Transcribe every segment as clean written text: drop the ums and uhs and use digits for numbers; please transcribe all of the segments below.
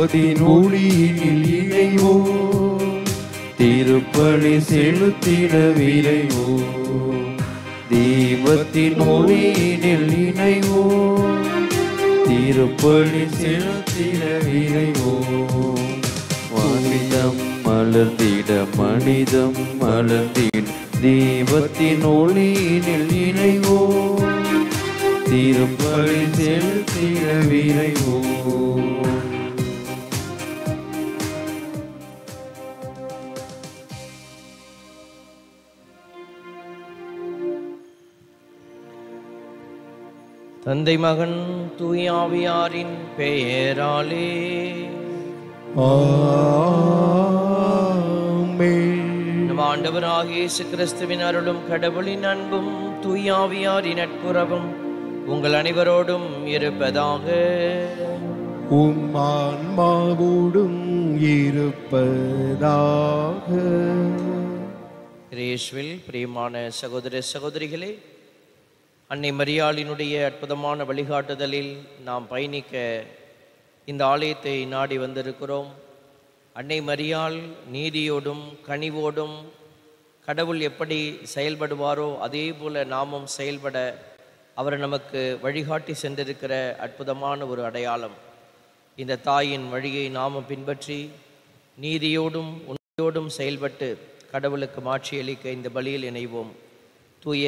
ஒளியினில் இணைவோம், திருப்பலி செலுத்திட விரைவோம். தீபத்தின் ஒளியினில் இணைவோம், திருப்பலி செலுத்திட விரைவோம். மனிதம் மலர்ந்திட மனிதம் மலர்ந்திட தீபத்தின் ஒளியினில் இணைவோம், திருப்பலி செலுத்திட விரைவோம். தந்தை மகன் தூய ஆவியாரின் பெயராலே ஆமென். நம் ஆண்டவராகிய இயேசு கிறிஸ்துவின் அருளும் கடவுளின் அன்பும் தூய ஆவியாரின் நட்புறவும் உங்கள் அனைவரோடும் இருப்பதாக. உம் ஆன்மாவோடும் இருப்பதாக. இயேசுவில் பிரியமான சகோதர சகோதரிகளே, அன்னை மரியாளினுடைய அற்புதமான வழிகாட்டுதலில் நாம் பயணிக்க இந்த ஆலயத்தை நாடி வந்திருக்கிறோம். அன்னை மரியாள் நீதியோடும் கனிவோடும் கடவுள் எப்படி செயல்படுவாரோ அதே போல நாமும் செயல்பட அவர் நமக்கு வழிகாட்டி சென்றிருக்கிற அற்புதமான ஒரு அடையாளம். இந்த தாயின் வழியை நாமும் பின்பற்றி நீதியோடும் உண்மையோடும் செயல்பட்டு கடவுளுக்கு மாட்சியளிக்க இந்த பலியில் இணைவோம். தூய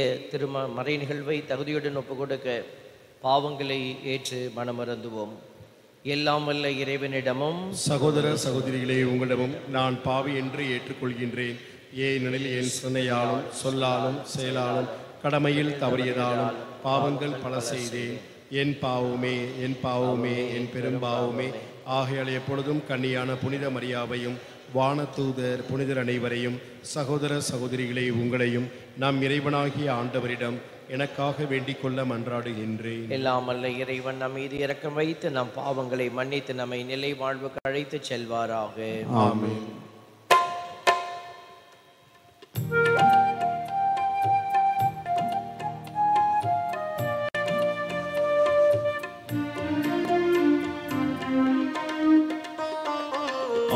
மறை நிகழ்வை தகுதியுடன் ஒப்பு கொடுக்க பாவங்களை ஏற்று மனமருந்துவோம். எல்லாம் வல்ல இறைவனிடமும் சகோதர சகோதரிகளே, உங்களிடமும் நான் பாவி என்று ஏற்றுக்கொள்கின்றேன். ஏனெனில் என் சிந்தையாலும் சொல்லாலும் செயலாலும் கடமையில் தவறியதாலும் பாவங்கள் பல செய்தேன். என் பாவமே என் பாவமே என் பெரும்பாவமே. ஆகையால் எப்பொழுதும் கன்னியான புனித மரியாவையும் வானதூதர் புனிதர் அனைவரையும் சகோதர சகோதரிகளே உங்களையும் நம் இறைவனாகிய ஆண்டவரிடம் எனக்காக வேண்டிக் கொள்ள மன்றாடுகின்றேன். எல்லாம் அல்ல இறைவன் நம் மீது இரக்கம் வைத்து நம் பாவங்களை மன்னித்து நம்மை நிலை வாழ்வுக்கு அழைத்து செல்வாராக. ஆமென்.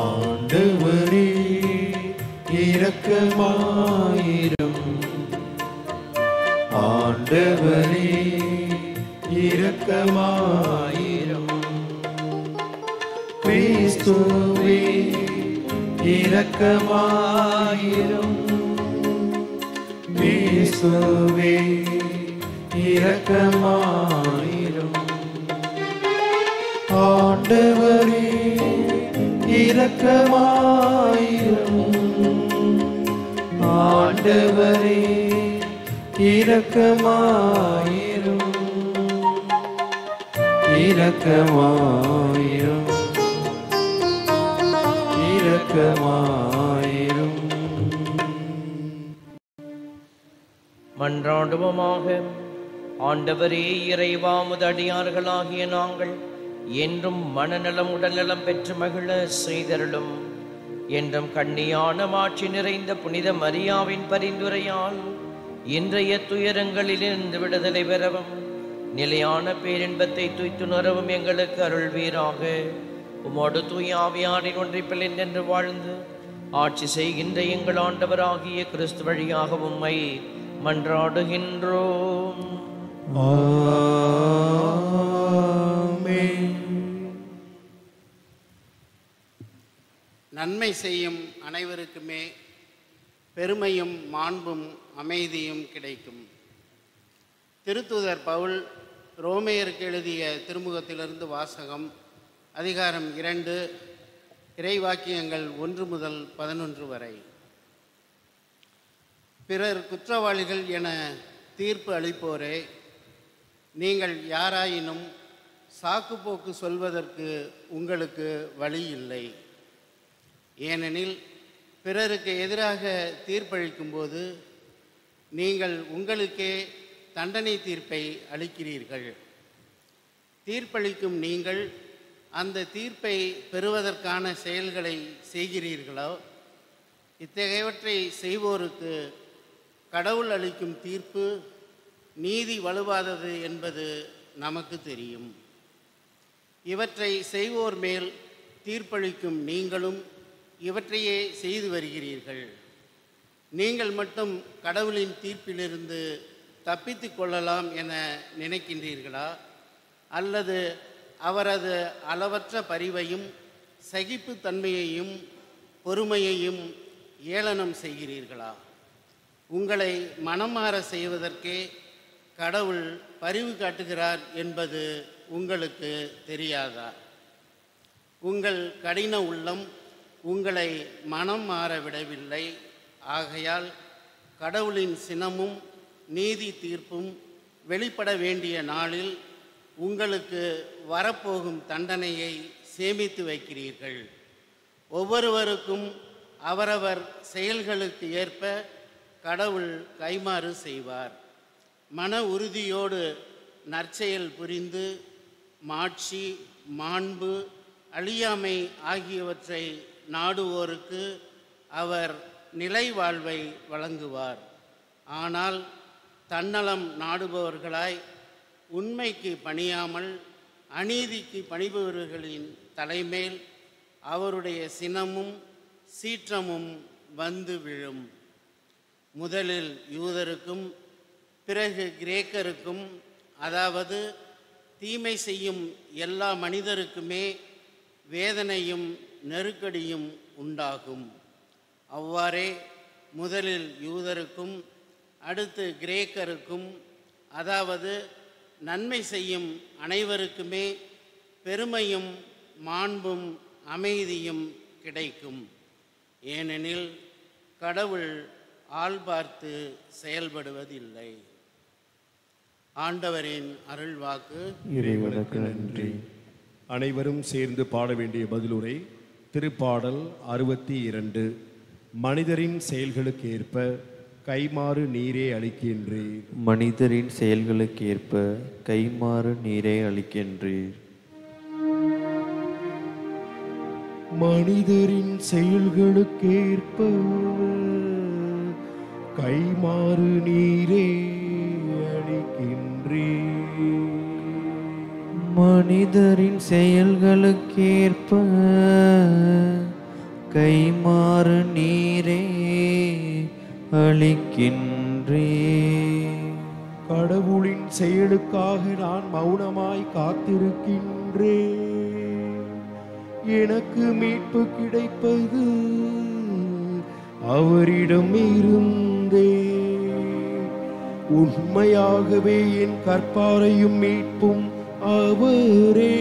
ஆண்டவரே இரக்கமாயிரும், ஆண்டவரே இரக்கமாயிரும். கிறிஸ்துவே இரக்கமாயிரும், கிறிஸ்துவே இரக்கமாயிரும். ஆண்டவரே இரக்கமாயிரும், ஆண்டவரே இரக்கமாயிரும், இரக்கமாயிரும், இரக்கமாயிரும். மன்றாடுவோமாக. ஆண்டவரே இறைவா, உமது அடியார்களாகிய நாங்கள் என்றும் மனநலம் உடல்நலம் பெற்று மகிழ செய்தருளும். என்றும் கண்ணியான மாட்சி நிறைந்த புனித மரியாவின் பரிந்துரையால் இன்றைய துயரங்களிலிருந்து விடுதலை பெறவும் நிலையான பேரின்பத்தை துய்த்துணரவும் எங்களுக்கு அருள்வீராக. உமோடு தூய ஆவியாரின் ஒன்றிப்பில் என்று வாழ்ந்து ஆட்சி செய்கின்ற எங்கள் ஆண்டவராகிய கிறிஸ்து வழியாக உம்மை மன்றாடுகின்றோம். ஆமென். நன்மை செய்யும் அனைவருக்குமே பெருமையும் மாண்பும் அமைதியும் கிடைக்கும். திருத்தூதர் பவுல் ரோமேயருக்கு எழுதிய திருமுகத்திலிருந்து வாசகம். அதிகாரம் 2, இறைவாக்கியங்கள் 1 முதல் 11 வரை. பிறர் குற்றவாளிகள் என தீர்ப்பு அளிப்போரே, நீங்கள் யாராயினும் சாக்குப்போக்கு சொல்வதற்கு உங்களுக்கு வழி இல்லை. ஏனெனில் பிறருக்கு எதிராக தீர்ப்பளிக்கும்போது நீங்கள் உங்களுக்கே தண்டனை தீர்ப்பை அளிக்கிறீர்கள். தீர்ப்பளிக்கும் நீங்கள் அந்த தீர்ப்பை பெறுவதற்கான செயல்களை செய்கிறீர்களோ? இத்தகையவற்றை செய்வோருக்கு கடவுள் அளிக்கும் தீர்ப்பு நீதி வலுவாதது என்பது நமக்கு தெரியும். இவற்றை செய்வோர் மேல் தீர்ப்பளிக்கும் நீங்களும் இவற்றையே செய்து வருகிறீர்கள். நீங்கள் மட்டும் கடவுளின் தீர்ப்பிலிருந்து தப்பித்து கொள்ளலாம் என நினைக்கின்றீர்களா? அல்லது அவரது அளவற்ற பரிவையும் சகிப்புத்தன்மையையும் பொறுமையையும் ஏளனம் செய்கிறீர்களா? உங்களை மனம் மாற செய்வதற்கே கடவுள் பரிவு காட்டுகிறார் என்பது உங்களுக்கு தெரியாதா? உங்கள் கடின உள்ளம் உங்களை மனம் மாற விடவில்லை. ஆகையால் கடவுளின் சினமும் நீதி தீர்ப்பும் வெளிப்பட வேண்டிய நாளில் உங்களுக்கு வரப்போகும் தண்டனையை சேமித்து வைக்கிறீர்கள். ஒவ்வொருவருக்கும் அவரவர் செயல்களுக்கு ஏற்ப கடவுள் கைமாறு செய்வார். மன உறுதியோடு நற்செயல் புரிந்து மாட்சி, மாண்பு, அழியாமை ஆகியவற்றை நாடுவோருக்கு அவர் நிலை வாழ்வை வழங்குவார். ஆனால் தன்னலம் நாடுபவர்களாய் உண்மைக்கு பணியாமல் அநீதிக்கு பணிபவர்களின் தலைமேல் அவருடைய சினமும் சீற்றமும் வந்து விழும். முதலில் யூதருக்கும் பிறகு கிரேக்கருக்கும், அதாவது தீமை செய்யும் எல்லா மனிதருக்குமே வேதனையும் நெருக்கடியும் உண்டாகும். அவ்வாறே முதலில் யூதருக்கும் அடுத்து கிரேக்கருக்கும், அதாவது நன்மை செய்யும் அனைவருக்குமே பெருமையும் மாண்பும் அமைதியும் கிடைக்கும். ஏனெனில் கடவுள் ஆள் பார்த்து செயல்படுவதில்லை. ஆண்டவரின் அருள்வாக்கு. இறைவனுக்கு நன்றி. அனைவரும் சேர்ந்து பாட வேண்டிய பதிலுரை திருப்பாடல் 62. மனிதரின் செயல்களுக்கு ஏற்ப கைமாறு நீரே அளிக்கின்றீர். மனிதரின் செயல்களுக்கேற்ப கைமாறு நீரே அளிக்கின்றீர். மனிதரின் செயல்களுக்கேற்ப கைமாறு நீரே அளிக்கின்றீர். மனிதரின் செயல்களுக்கேற்ப கைமாறு நீரே அளிக்கின்றீர். கடவுளின் செயலுக்காக நான் மௌனமாய் காத்திருக்கின்றேன். எனக்கு மீட்பு கிடைப்பது அவரிடம் இருந்தே. உண்மையாகவே என் கற்பாரையும் மீட்பும் அவரே,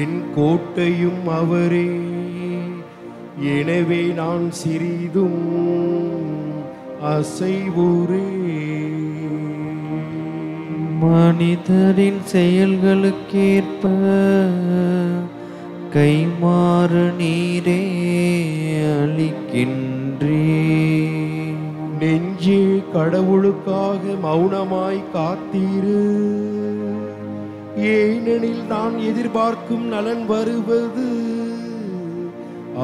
என் கோட்டையும் அவரே. எனவே நான் சிறிதும் அசைவுறே. மனிதரின் செயல்களுக்கேற்ப கைமாறு நீரே அளிக்கின்றீர். நெஞ்சே கடவுளுக்காக மௌனமாய் காத்தீரு. ஏனெனில் நான் எதிர்பார்க்கும் நலன் வருவது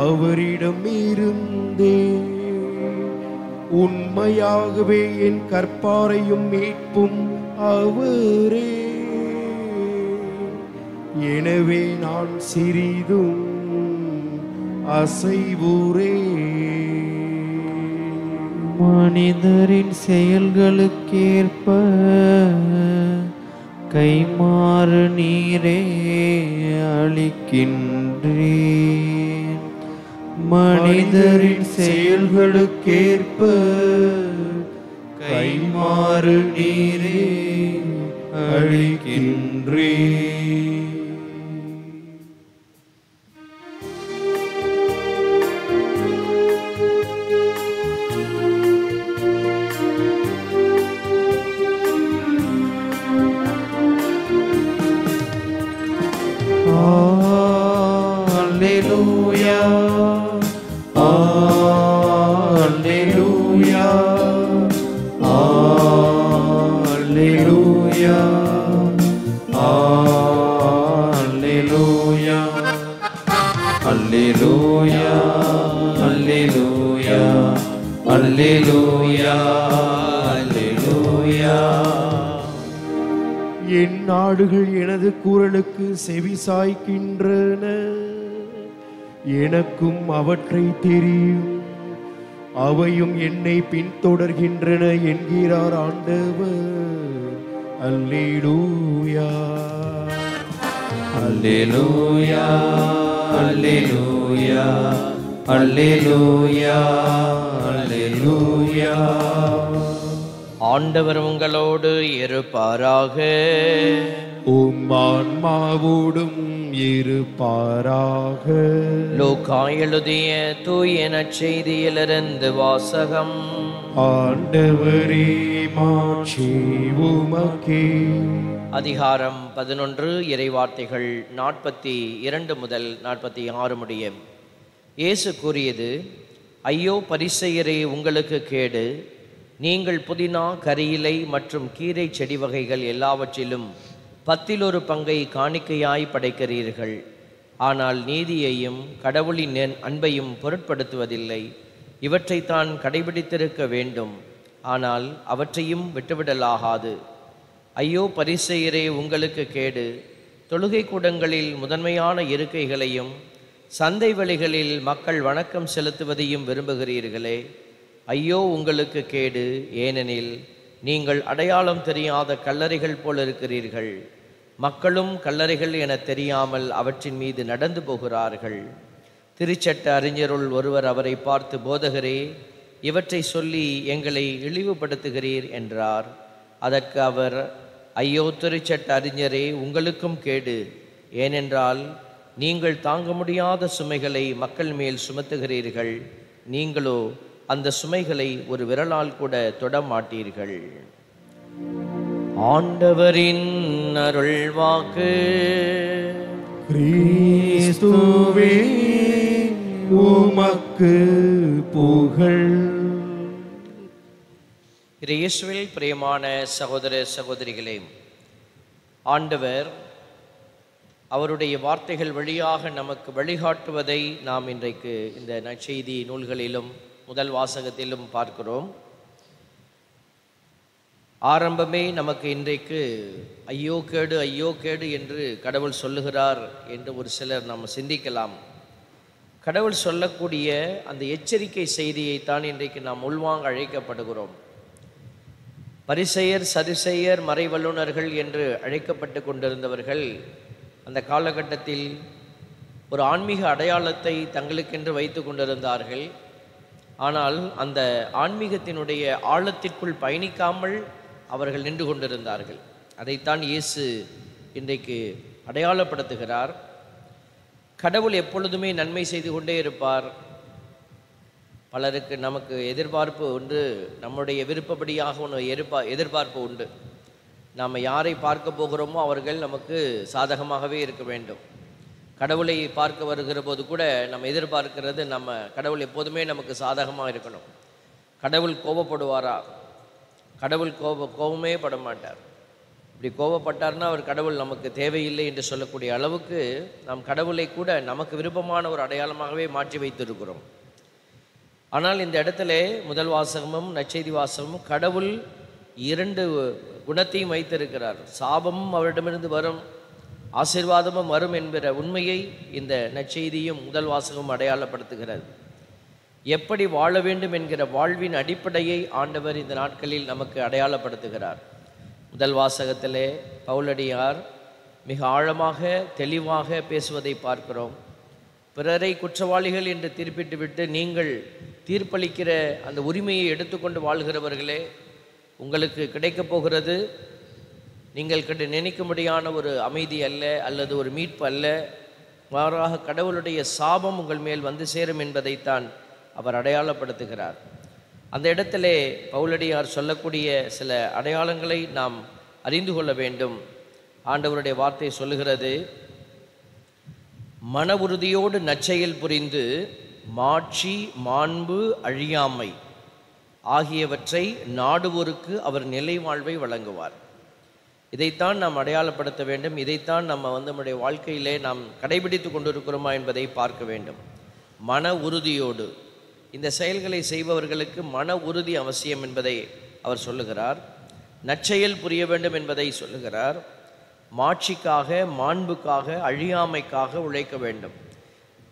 அவரிடம் இருந்தே. உண்மையாகவே என் கற்பாரையும் மீட்பும் அவரே. எனவே நான் சிறிதும் அசைவுறே. மனிதரின் செயல்களுக்கேற்ப கைமாறு நீரே அளிக்கின்றீர். மனிதரின் செயல்களுக்கேற்ப கைமாறு நீரே அளிக்கின்றீர். Alleluia, Alleluia, Alleluia. என் நாடுகள் எனது குரலுக்கு செவி சாய்க்கின்றன, எனக்கும் அவற்றை தெரியும், அவையும் என்னை பின்தொடர்கின்றன என்கிறார் ஆண்டவர். அல்லேலூயா. அல்லேலூயா, அல்லேலூயா, அல்லேலூயா, அல்லேலூயா. ஆண்டவர் உங்களோடு இருப்பாராக. உம் ஆன்மாவோடும் இருப்பாராக. லூக்கா எழுதிய தூய நற்செய்தியிலிருந்து வாசகம். ஆண்டவரே மாட்சி உமக்கே. அதிகாரம் 11, இறைவார்த்தைகள் 42 முதல் 46 முடிய. இயேசு கூறியது, ஐயோ பரிசேயரே, உங்களுக்கு கேடு! நீங்கள் புதினா, கரியிலை மற்றும் கீரை செடி வகைகள் எல்லாவற்றிலும் 10 பங்கை காணிக்கையாய் படைக்கிறீர்கள். ஆனால் நீதியையும் கடவுளின் அன்பையும் பொருட்படுத்துவதில்லை. இவற்றைத்தான் கடைபிடித்திருக்க வேண்டும், ஆனால் அவற்றையும் விட்டுவிடலாகாது. ஐயோ பரிசேயரே, உங்களுக்கு கேடு! தொழுகை கூடங்களில் முதன்மையான இருக்கைகளையும் சந்தை வெளிகளில் மக்கள் வணக்கம் செலுத்துவதையும் விரும்புகிறீர்களே. ஐயோ உங்களுக்கு கேடு! ஏனெனில் நீங்கள் அடையாளம் தெரியாத கல்லறைகள் போல் இருக்கிறீர்கள். மக்களும் கல்லறைகள் என தெரியாமல் அவற்றின் மீது நடந்து போகிறார்கள். திருச்சட்ட அறிஞருள் ஒருவர் அவரை பார்த்து, போதகரே, இவற்றை சொல்லி எங்களை இழிவுபடுத்துகிறீர் என்றார். அதற்கு அவர், ஐயோ திருச்சட்ட அறிஞரே, உங்களுக்கும் கேடு! ஏனென்றால் நீங்கள் தாங்க முடியாத சுமைகளை மக்கள் மேல் சுமத்துகிறீர்கள். நீங்களோ அந்த சுமைகளை ஒரு விரலால் கூட தொட மாட்டீர்கள். ஆண்டவரின் அருள்வாக்கு. கிறிஸ்துவே உமக்கு புகழ். இயேசுவில் பிரியமான சகோதர சகோதரிகளே, ஆண்டவர் அவருடைய வார்த்தைகள் வழியாக நமக்கு வழிகாட்டுவதை நாம் இன்றைக்கு இந்த நற்செய்தி நூல்களிலும் முதல் வாசகத்திலும் பார்க்கிறோம். ஆரம்பமே நமக்கு இன்றைக்கு ஐயோ கேடு, ஐயோ கேடு என்று கடவுள் சொல்லுகிறார் என்று ஒரு சிலர் நாம் சிந்திக்கலாம். கடவுள் சொல்லக்கூடிய அந்த எச்சரிக்கை செய்தியைத்தான் இன்றைக்கு நாம் உள்வாங்க அழைக்கப்படுகிறோம். பரிசேயர், சதுசேயர், மறை வல்லுநர்கள் என்று அழைக்கப்பட்டு கொண்டிருந்தவர்கள் அந்த காலகட்டத்தில் ஒரு ஆன்மீக அடையாளத்தை தங்களுக்கென்று வைத்து கொண்டிருந்தார்கள். ஆனால் அந்த ஆன்மீகத்தினுடைய ஆழத்திற்குள் பயணிக்காமல் அவர்கள் நின்று கொண்டிருந்தார்கள். அதைத்தான் இயேசு இன்றைக்கு அடையாளப்படுத்துகிறார். கடவுள் எப்பொழுதுமே நன்மை செய்து கொண்டே இருப்பார். பலருக்கு நமக்கு எதிர்பார்ப்பு உண்டு, நம்முடைய விருப்பப்படியாக ஒன்று எதிர்பார்ப்பு உண்டு. நாம் யாரை பார்க்க போகிறோமோ அவர்கள் நமக்கு சாதகமாகவே இருக்க வேண்டும். கடவுளை பார்க்க வருகிற போது கூட நம்ம எதிர்பார்க்கிறது, நம்ம கடவுள் எப்போதுமே நமக்கு சாதகமாக இருக்கணும். கடவுள் கோபப்படுவாரா? கடவுள் கோபமே பட மாட்டார். இப்படி கோபப்பட்டார்னா அவர் கடவுள் நமக்கு தேவையில்லை என்று சொல்லக்கூடிய அளவுக்கு நாம் கடவுளை கூட நமக்கு விருப்பமான ஒரு அடையாளமாகவே மாற்றி வைத்திருக்கிறோம். ஆனால் இந்த இடத்துல முதல் வாசகமும் நற்செய்தி வாசகமும் கடவுள் 2 குணத்தையும் வைத்திருக்கிறார். சாபமும் அவரிடமிருந்து வரும், ஆசீர்வாதமும் வரும் என்கிற உண்மையை இந்த நற்செய்தியும் முதல் வாசகமும் அடையாளப்படுத்துகிறது. எப்படி வாழ வேண்டும் என்கிற வாழ்வின் அடிப்படையை ஆண்டவர் இந்த நாட்களில் நமக்கு அடையாளப்படுத்துகிறார். முதல் வாசகத்திலே பவுலடியார் மிக ஆழமாக தெளிவாக பேசுவதை பார்க்கிறோம். பிறரை குற்றவாளிகள் என்று தீர்ப்பிட்டு விட்டு நீங்கள் தீர்ப்பளிக்கிற அந்த உரிமையை எடுத்துக்கொண்டு வாழ்கிறவர்களே, உங்களுக்கு கிடைக்கப் போகிறது நீங்கள் நினைக்கும்படியான ஒரு அமைதி அல்ல, அல்லது ஒரு மீட்பு அல்ல, மாறாக கடவுளுடைய சாபம் உங்கள் மேல் வந்து சேரும் என்பதைத்தான் அவர் அடையாளப்படுத்துகிறார். அந்த இடத்திலே பவுலடியார் சொல்லக்கூடிய சில அடையாளங்களை நாம் அறிந்து கொள்ள வேண்டும். ஆண்டவருடைய வார்த்தை சொல்லுகிறது, மன உறுதியோடு நற்செயல் புரிந்து மாட்சி, மாண்பு, அழியாமை ஆகியவற்றை நாடுவோருக்கு அவர் நிலை வாழ்வை வழங்குவார். இதைத்தான் நாம் அடையாளப்படுத்த வேண்டும். இதைத்தான் நம்ம நம்முடைய வாழ்க்கையிலே நாம் கடைபிடித்து கொண்டிருக்கிறோமா என்பதை பார்க்க வேண்டும். மன உறுதியோடு இந்த செயல்களை செய்பவர்களுக்கு மன உறுதி அவசியம் என்பதை அவர் சொல்லுகிறார். நற்செயல் புரிய வேண்டும் என்பதை சொல்லுகிறார். மாட்சிக்காக, மாண்புக்காக, அழியாமைக்காக உழைக்க வேண்டும்.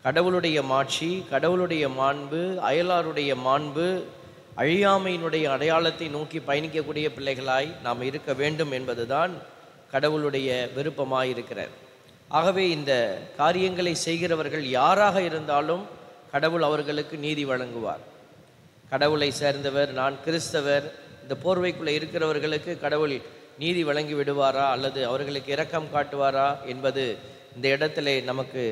கடவுளுடைய மாட்சி, கடவுளுடைய மாண்பு, அயலாருடைய மாண்பு, அழியாமையினுடைய அடையாளத்தை நோக்கி பயணிக்கக்கூடிய பிள்ளைகளாய் நாம் இருக்க வேண்டும் என்பதுதான் கடவுளுடைய விருப்பமாயிருக்கிறார். ஆகவே இந்த காரியங்களை செய்கிறவர்கள் யாராக இருந்தாலும் கடவுள் அவர்களுக்கு நீதி வழங்குவார். கடவுளை சேர்ந்தவர், நான் கிறிஸ்தவர், இந்த போர்வைக்குள்ளே இருக்கிறவர்களுக்கு கடவுள் நீதி வழங்கி விடுவாரா அல்லது அவர்களுக்கு இரக்கம் காட்டுவாரா என்பது இந்த இடத்திலே நமக்கு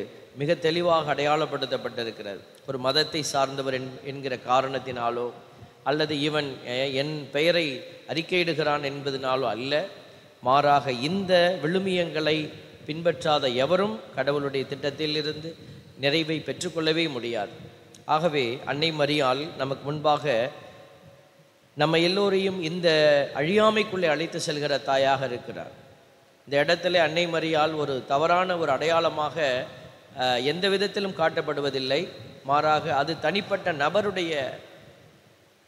மிக தெளிவாக அடையாளப்படுத்தப்பட்டிருக்கிறது. ஒரு மதத்தை சார்ந்தவர் என்கிற காரணத்தினாலோ அல்லது இவன் என் பெயரை அறிக்கையிடுகிறான் என்பதனாலோ அல்ல, மாறாக இந்த விழுமியங்களை பின்பற்றாத எவரும் கடவுளுடைய திட்டத்தில் இருந்து நிறைவை பெற்றுக்கொள்ளவே முடியாது. ஆகவே அன்னை மரியாள் நமக்கு முன்பாக நம்ம எல்லோரையும் இந்த அழியாமைக்குள்ளே அழைத்து செல்கிற தாயாக இருக்கிறார். இந்த இடத்துல அன்னை மரியாள் ஒரு தவறான ஒரு அடையாளமாக எந்த விதத்திலும் காட்டப்படுவதில்லை. மாறாக அது தனிப்பட்ட நபருடைய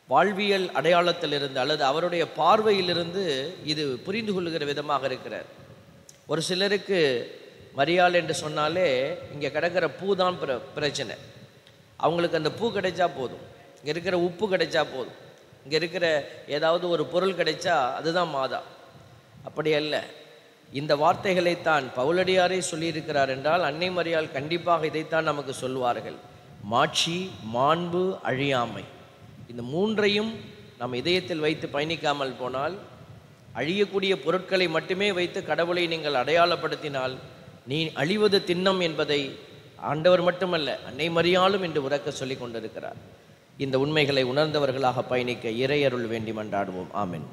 வாழ்வியல் அடையாளத்திலிருந்து அல்லது அவருடைய பார்வையிலிருந்து இது புரிந்து கொள்ளுகிற விதமாக இருக்கிறார். ஒரு சிலருக்கு மரியாள் என்று சொன்னாலே இங்கே கிடக்கிற பூ தான் பிரச்சனை. அவங்களுக்கு அந்த பூ கிடைச்சா போதும், இங்கே இருக்கிற உப்பு கிடைச்சா போதும், இங்கே இருக்கிற ஏதாவது ஒரு பொருள் கிடைச்சா அதுதான் மாதா. அப்படி அல்ல. இந்த வார்த்தைகளைத்தான் பவுலடியாரே சொல்லியிருக்கிறார் என்றால் அன்னை மரியாள் கண்டிப்பாக இதைத்தான் நமக்கு சொல்வார்கள். மாட்சி, மாண்பு, அழியாமை, இந்த மூன்றையும் நாம் இதயத்தில் வைத்து பயணிக்காமல் போனால், அழியக்கூடிய பொருட்களை மட்டுமே வைத்து கடவுளை நீங்கள் அடையாளப்படுத்தினால் நீ அழிவது திண்ணம் என்பதை ஆண்டவர் மட்டுமல்ல அன்னை மரியாளும் என்று உரக்க சொல்லி கொண்டிருக்கிறார். இந்த உண்மைகளை உணர்ந்தவர்களாக பயணிக்க இறையருள் வேண்டி மன்றாடுவோம். ஆமென்.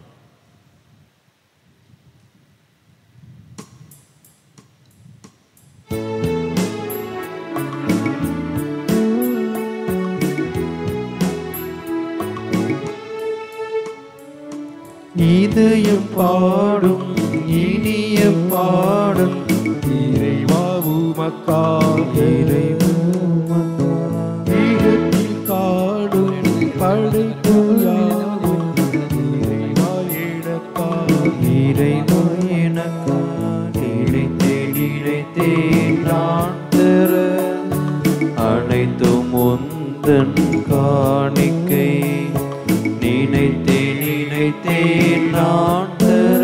இதயம் பாடும் இனிய பாடும் இறைவா உமக்காக, ஈகத்தில் காடும் படைப்பு யாவும் இறைவா எனக்காக, இறைவா எனக்காக இழைத்தேன் நான் தர அனைத்தும் உந்தன் காணிக்கை, நினைத்தேன் நான் தர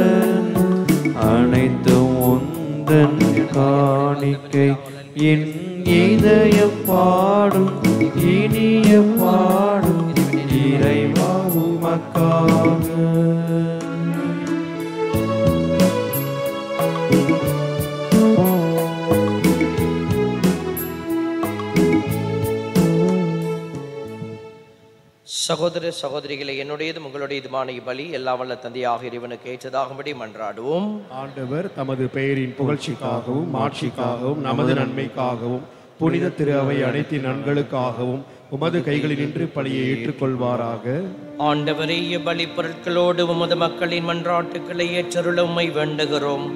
அனைத்தும் உந்தன் காணிக்கை, என் இதயம் பாடும் இனிய பாடும் இறைவா உமக்காக. சகோதர சகோதரிகளை, என்னுடையதும் உங்களுடையதுமான இப்பலி எல்லா வல்ல தந்தையாக இறைவனுக்கு ஏற்றதாகும்படி மன்றாடுவோம். ஆண்டவர் தமது பெயரின் புகழ்ச்சிக்காகவும் மாட்சிக்காகவும் நமது நன்மைக்காகவும் புனித திரு அவை அனைத்தின் நன்களுக்காகவும் உமது கைகளினின்று பலியை ஏற்றுக்கொள்வாராக. ஆண்டவரே, இப்பலி பொருட்களோடு உமது மக்களின் மன்றாட்டுக்களை ஏற்றருள உம்மை வேண்டுகிறோம்.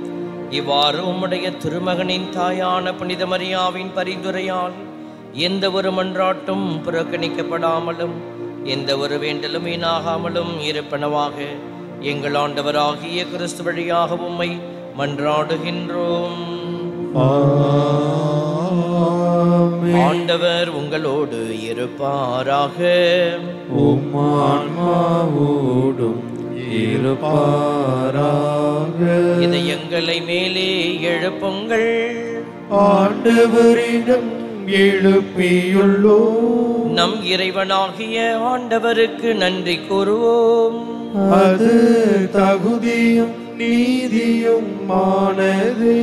இவ்வாறு உம்முடைய திருமகனின் தாயான புனித மரியாவின் பரிந்துரையால் எந்த ஒரு மன்றாட்டும் புறக்கணிக்கப்படாமலும் எந்த ஒரு வேண்டலும் வீணாகாமலும் இருப்பனவாக எங்கள் ஆண்டவராகிய கிறிஸ்து வழியாக உம்மை மன்றாடுகின்றோம். ஆண்டவர் உங்களோடு இருப்பாராக. உம் ஆன்மாவோடும் இருப்பாராக. இதயங்களை மேலே எழுப்புங்கள். ஆண்டவரிடம் எழுப்பியுள்ளோம். நம் இறைவனாகிய ஆண்டவருக்கு நன்றி கூறுவோம். அது தகுதியும் நீதியும் ஆனதே.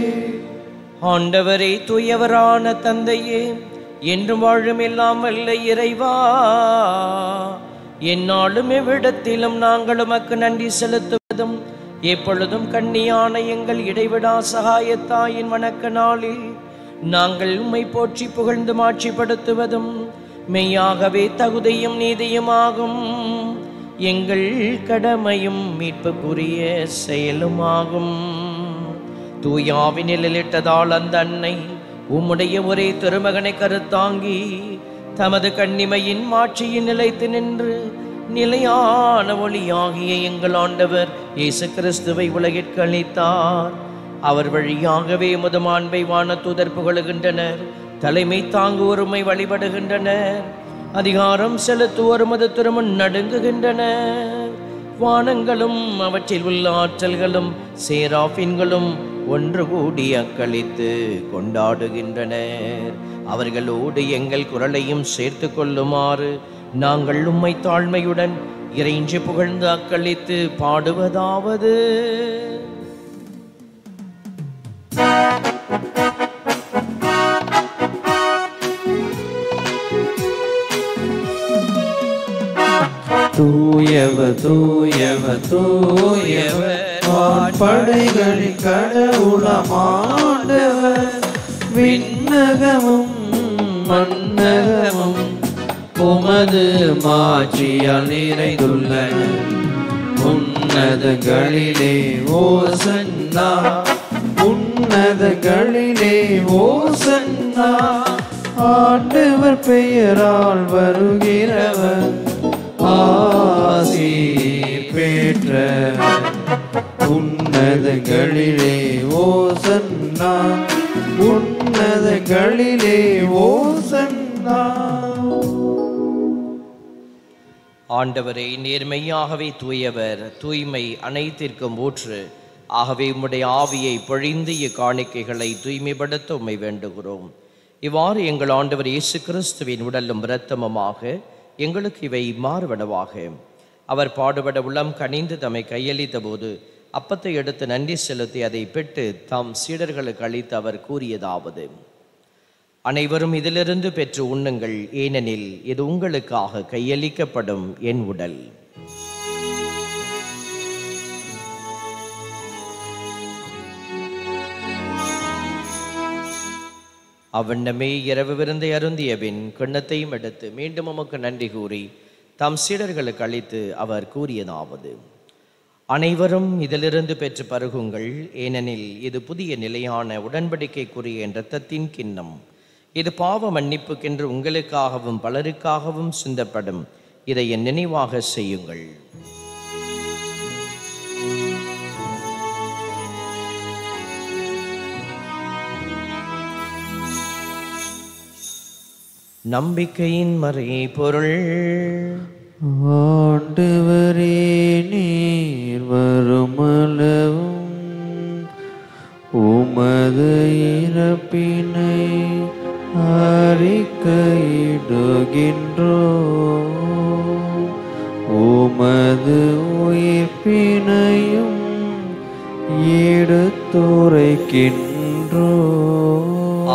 ஆண்டவரே, தூயவரான தந்தையே, என்றும் வாழும் எல்லாம் வல்ல இறைவா, எந்நாளும் எவ்விடத்திலும் நாங்கள் உமக்கு நன்றி செலுத்துவதும் எப்பொழுதும் கண்ணியான எங்கள் இடைவிடா சகாயத்தாயின் வணக்க நாளில் நாங்கள் உம்மை போற்றி புகழ்ந்து மாட்சிப்படுத்துவதும் மெய்யாகவே தகுதியும் நீதியுமாகும். எங்கள் கடமையும் மீட்புக்குரிய செயலுமாகும். தூயாவின் நிழலிட்டதால் அந்த அன்னை உம்முடைய ஒரே திருமகனை கருத்தாங்கி தமது கண்ணிமையின் மாட்சியின் நிலைத்து நின்று நிலையான ஒளியாகிய எங்கள் ஆண்டவர் இயேசு கிறிஸ்துவை உலகிற்கு அளித்தார். அவர் வழியாகவே உமது மாண்பை வானதூதர் புகழுகின்றனர். தலைமை தாங்குவோருமை வழிபடுகின்றனர். அதிகாரம் செலுத்துவோர் உமது திருமுன் நடுங்குகின்றனர். வானங்களும் அவற்றில் உள்ள ஆற்றல்களும் சேராபின்களும் ஒன்று கூடி அக்களித்து கொண்டாடுகின்றனர். அவர்களோடு எங்கள் குரலையும் சேர்த்து கொள்ளுமாறு நாங்கள் உம்மை தாழ்மையுடன் இறைஞ்சி புகழ்ந்து அக்களித்து பாடுவதாவது: தூயவர் தூயவர் தூயவர் வான்படைகளின் கடவுளமாண்டவர். விண்ணகமும் மண்ணகமும் உமது மாட்சியால் நிறைந்துள்ளன. உன்னதங்களிலே ஓசன்னா, உன்னதங்களிலே ஓசன்னா. ஆண்டவர் பெயரால் வருகிறவர் ஆசீர் பெற்றவர். உன்னதங்களிலே ஓசன்னா, உன்னதங்களிலே ஓசன்னா. ஆண்டவரே, நேர்மையாகவே தூயவர், தூய்மை அனைத்திற்கும் ஊற்று. ஆகவே உம்முடைய ஆவியை பொழிந்து இக்காணிக்கைகளை தூய்மைப்படுத்த உம்மை வேண்டுகிறோம். இவ்வாறு எங்கள் ஆண்டவர் இயேசு கிறிஸ்துவின் உடலும் இரத்தமுமாக எங்களுக்கு இவை மாறுவனவாக. அவர் பாடுபட உளம் கனிந்து தம்மை கையளித்த போது அப்பத்தை எடுத்து நன்றி செலுத்தி அதை பெற்று தாம் சீடர்களுக்கு அளித்து அவர் கூறியதாவது: அனைவரும் இதிலிருந்து பெற்று உண்ணுங்கள், ஏனெனில் இது உங்களுக்காக கையளிக்கப்படும் என் உடல். அவ்வண்ணமே இரவு விருந்தை அருந்திய பின் கிண்ணத்தையும் எடுத்து மீண்டும் உமக்கு நன்றி கூறி தம் சீடர்களுக்கு அளித்து அவர் கூறியதாவது: அனைவரும் இதிலிருந்து பெற்று பருகுங்கள், ஏனெனில் இது புதிய நிலையான உடன்படிக்கைக்குரிய இரத்தத்தின் கிண்ணம். இது பாவ மன்னிப்புக்கென்று உங்களுக்காகவும் பலருக்காகவும் சிந்தப்படும். இதை என் நினைவாக செய்யுங்கள். நம்பிக்கையின் மறை பொருள். ஆண்டவரே, நீர் வருமளவும் உமது இறப்பினை அறிக்கையிடுகின்றோம், உமது உயிர்ப்பினையும் எடுத்துரைக்கின்றோம்.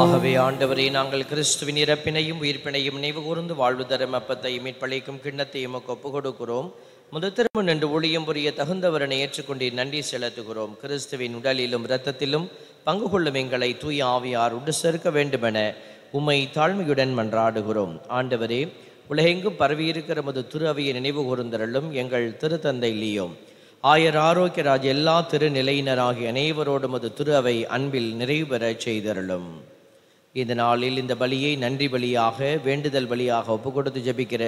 ஆகவே ஆண்டவரே, நாங்கள் கிறிஸ்துவின் இறப்பினையும் உயிர்ப்பினையும் நினைவு கூர்ந்து வாழ்வு தரும் அப்பத்தையும் மீட்பளிக்கும் கிண்ணத்தையும் ஒப்புக் கொடுக்கிறோம். முதல் திரும்ப நின்று ஊழியம் புரிய தகுந்தவரனை ஏற்றுக்கொண்டு நன்றி செலுத்துகிறோம். கிறிஸ்துவின் உடலிலும் இரத்தத்திலும் பங்கு கொள்ளும் எங்களை தூய ஆவியார் உண்டு சேர்க்க வேண்டுமென உம்மை தாழ்மையுடன் மன்றாடுகிறோம். ஆண்டவரே, உலகெங்கும் பரவியிருக்கிற முது திரு அவையை நினைவு கூர்ந்தருளும். எங்கள் திருத்தந்தை லியோம், ஆயர் ஆரோக்கியராஜ், எல்லா திருநிலையினராகிய அனைவரோடும் அது திரு அவை அன்பில் நிறைவு பெற செய்தருளும். இந்த நாளில் இந்த பலியை நன்றி பலியாக, வேண்டுதல் பலியாக ஒப்பு கொடுத்து ஜபிக்கிற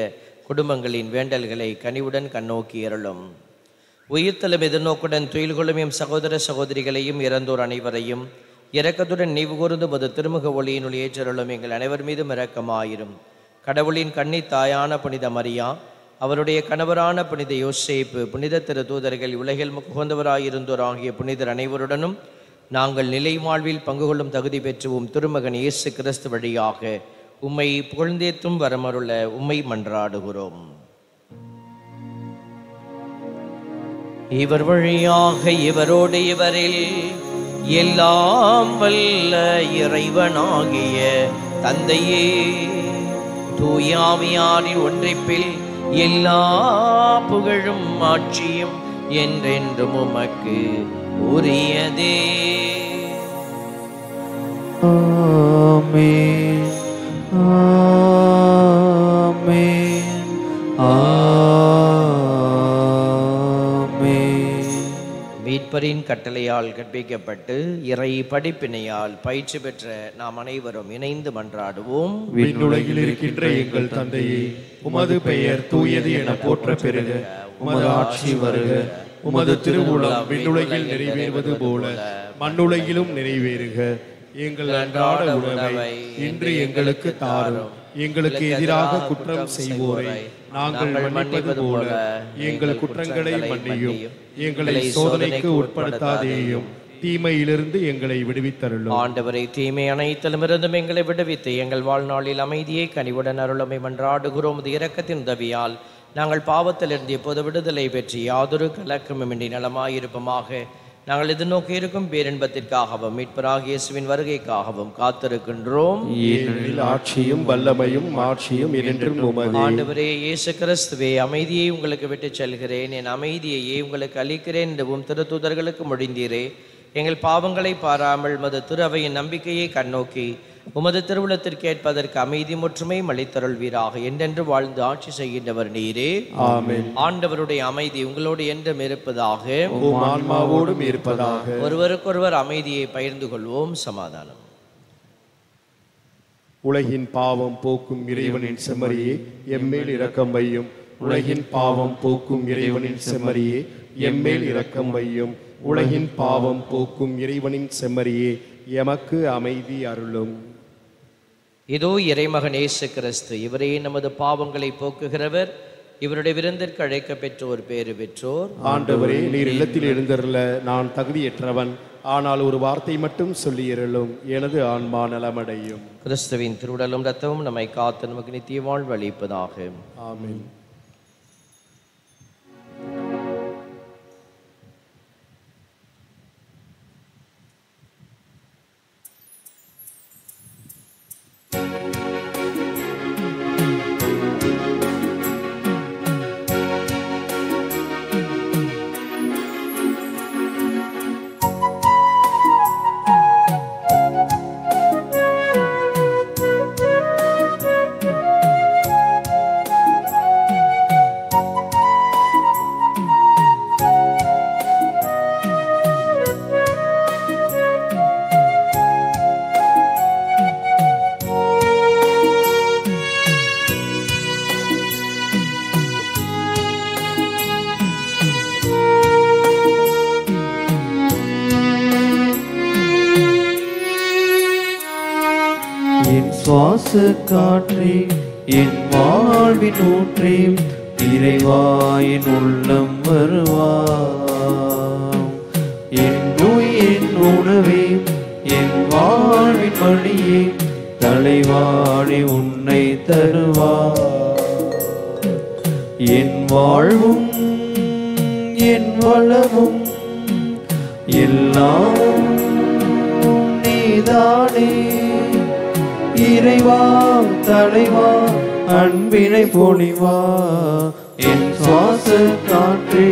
குடும்பங்களின் வேண்டல்களை கனிவுடன் கண்ணோக்கி அருளும். உயிர்த்தலும் எதிர்நோக்குடன் துயில்கொள்ளும் எம் சகோதர சகோதரிகளையும் இறந்தோர் அனைவரையும் இரக்கத்துடன் நினைவு கூர்ந்து மது திருமுக ஒளியினுள் ஏற்றருளும். எங்கள் அனைவர் மீதும் இரக்கமாயிரும். கடவுளின் கன்னி தாயான புனித மரியா, அவருடைய கணவரான புனித யோசேப்பு, புனித திரு தூதர்கள், உலகில் முகந்தவராயிருந்தோர் ஆகிய புனிதர் அனைவருடனும் நாங்கள் நிலை வாழ்வில் பங்கு கொள்ளும் தகுதி பெற்றுவோம். திருமகன் இயேசு கிறிஸ்து வழியாக உம்மை புகழ்ந்தேத்தும் வரமருள உம்மை மன்றாடுகிறோம். இவர் வழியாக இவரோடு இவரில் எல்லாம் வல்ல இறைவனாகிய தந்தையே, தூயாவியாரின் ஒன்றிப்பில் எல்லா புகழும் ஆட்சியும் என்றென்றும் உமக்கு உரியதே. ஆமென், ஆமென், ஆமென். மீட்பரின் கட்டளையால் கற்பிக்கப்பட்டு இறை படிப்பினையால் பயிற்சி பெற்ற நாம் அனைவரும் இணைந்து மன்றாடுவோம். விண்ணுலகில் இருக்கின்ற எங்கள் தந்தையே, உமது பெயர் தூயது என போற்ற பெறுக. உமது ஆட்சி வருக. உமது திருவுளம் விண்ணுலகில் நிறைவேறுவது போல மண்ணுலகிலும் நிறைவேறுக. எங்கள் அன்றாட உணவை இன்று எங்களுக்கு தாரும். எங்களுக்கு எதிராக குற்றம் செய்வோரை நாங்கள் மன்னிப்பது போல எங்கள் குற்றங்களை மன்னியும். எங்களை சோதனைக்கு உட்படுத்தாதேயும், தீமையிலிருந்து எங்களை விடுவித்தருளும். ஆண்டவரை தீமை அனைத்திலுமிருந்தும் எங்களை விடுவித்து எங்கள் வாழ்நாளில் அமைதியை கனிவுடன் அருளமை மன்றாடுகிறோம். உமது இரக்கத்தின் உதவியால் நாங்கள் பாவத்திலிருந்து இப்போது விடுதலை பெற்று யாதொரு கலக்கமின்றி நலமாயிருப்போமாக. நாங்கள் எதிர்நோக்கி இருக்கும் பேரின்பத்திற்காகவும் மீட்பராகிய இயேசுவின் வருகைக்காகவும் காத்திருக்கின்றோம். ஏனெனில் ஆட்சியும் வல்லமையும் மாட்சியும் என்றும் உமதே. ஆண்டவரே இயேசு கிறிஸ்துவே, அமைதியை உங்களுக்கு விட்டு செல்கிறேன், என் அமைதியையே உங்களுக்கு அளிக்கிறேன் என்றும் திருத்தூதர்களுக்கு மொழிந்தீரே. எங்கள் பாவங்களை பாராமல் உமது திரு அவையின் நம்பிக்கையை கண்ணோக்கி உமது திருவுளத்திற்கு ஏற்பதற்கு அமைதி முற்றுமை அளித்தருள்வீராக. என்றென்று வாழ்ந்து ஆட்சி செய்கின்றவர் நீரே. ஆமென். ஆண்டவருடைய அமைதி உங்களோடு என்றும் இருப்பதாக, உம் ஆன்மாவோடும் இருப்பதாக. ஒருவருக்கொருவர் அமைதியை பகிர்ந்து கொள்வோம். சமாதானம். உலகின் பாவம் போக்கும் இறைவனின் செம்மறியே, எம்மேல் இரக்கம் வையும். உலகின் பாவம் போக்கும் இறைவனின் செம்மறியே, எம்மேல் இரக்கம் வையும். உலகின் பாவம் போக்கும் இறைவனின் செம்மறியே, எமக்கு அமைதி அருளும். இதோ இறைமகன் இயேசு கிறிஸ்து, இவரே நமது பாவங்களை போக்குகிறவர். இவருடைய விருந்திற்கு அழைக்க பெற்றோர் பேறு பெற்றோர். ஆண்டவரே, நீர் இல்லத்தில் எழுந்தருள நான் தகுதியற்றவன். ஆனால் ஒரு வார்த்தை மட்டும் சொல்லியருளும், எனது ஆன்மா நலமடையும். கிறிஸ்துவின் திருவுடலும் இரத்தமும் நம்மை காத்து நமக்கு நித்திய வாழ்வு அளிப்பதாக. ஆமென். சுவாச காற்றே, என் வாழ்வின் ஊற்றே, இறைவாயின் உள்ளம் வருவாய். என் உயிரின் உணவே, என் வாழ்வின் வழியே, தலைவாழி உன்னை தருவாய். என் வாழ்வும் என் வளமும் எல்லாம் நீதானே. இறைவா தலைவா அன்பினை பொழிவா. என் சுவாச காற்றே,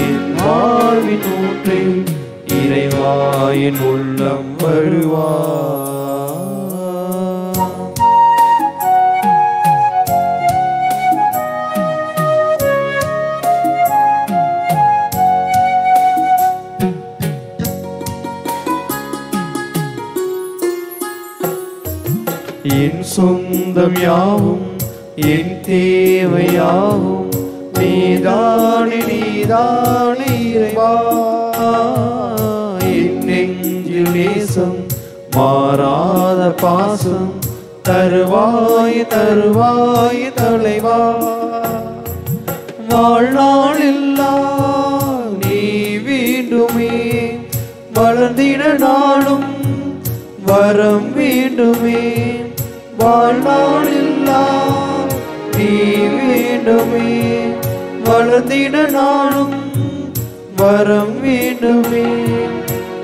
என் வாழ்வின் ஊற்றே, இறைவா என் உள்ளம் வருவா. என் சொந்தம் யாவும் என் தேவையாவும் நீதானே நீதானே இறைவா. என் நெஞ்சில் நேசம் மாறாத பாசம் தருவாய் தருவாய் தலைவா. வாழ்நாளெல்லாம் நீ வேண்டுமே, வளர்ந்திட நாளும் வரம் வேண்டுமே. வாழ்நாளெல்லாம் நீ வேண்டுமே, வளர்ந்திட நாளும் வரம் வேண்டுமே.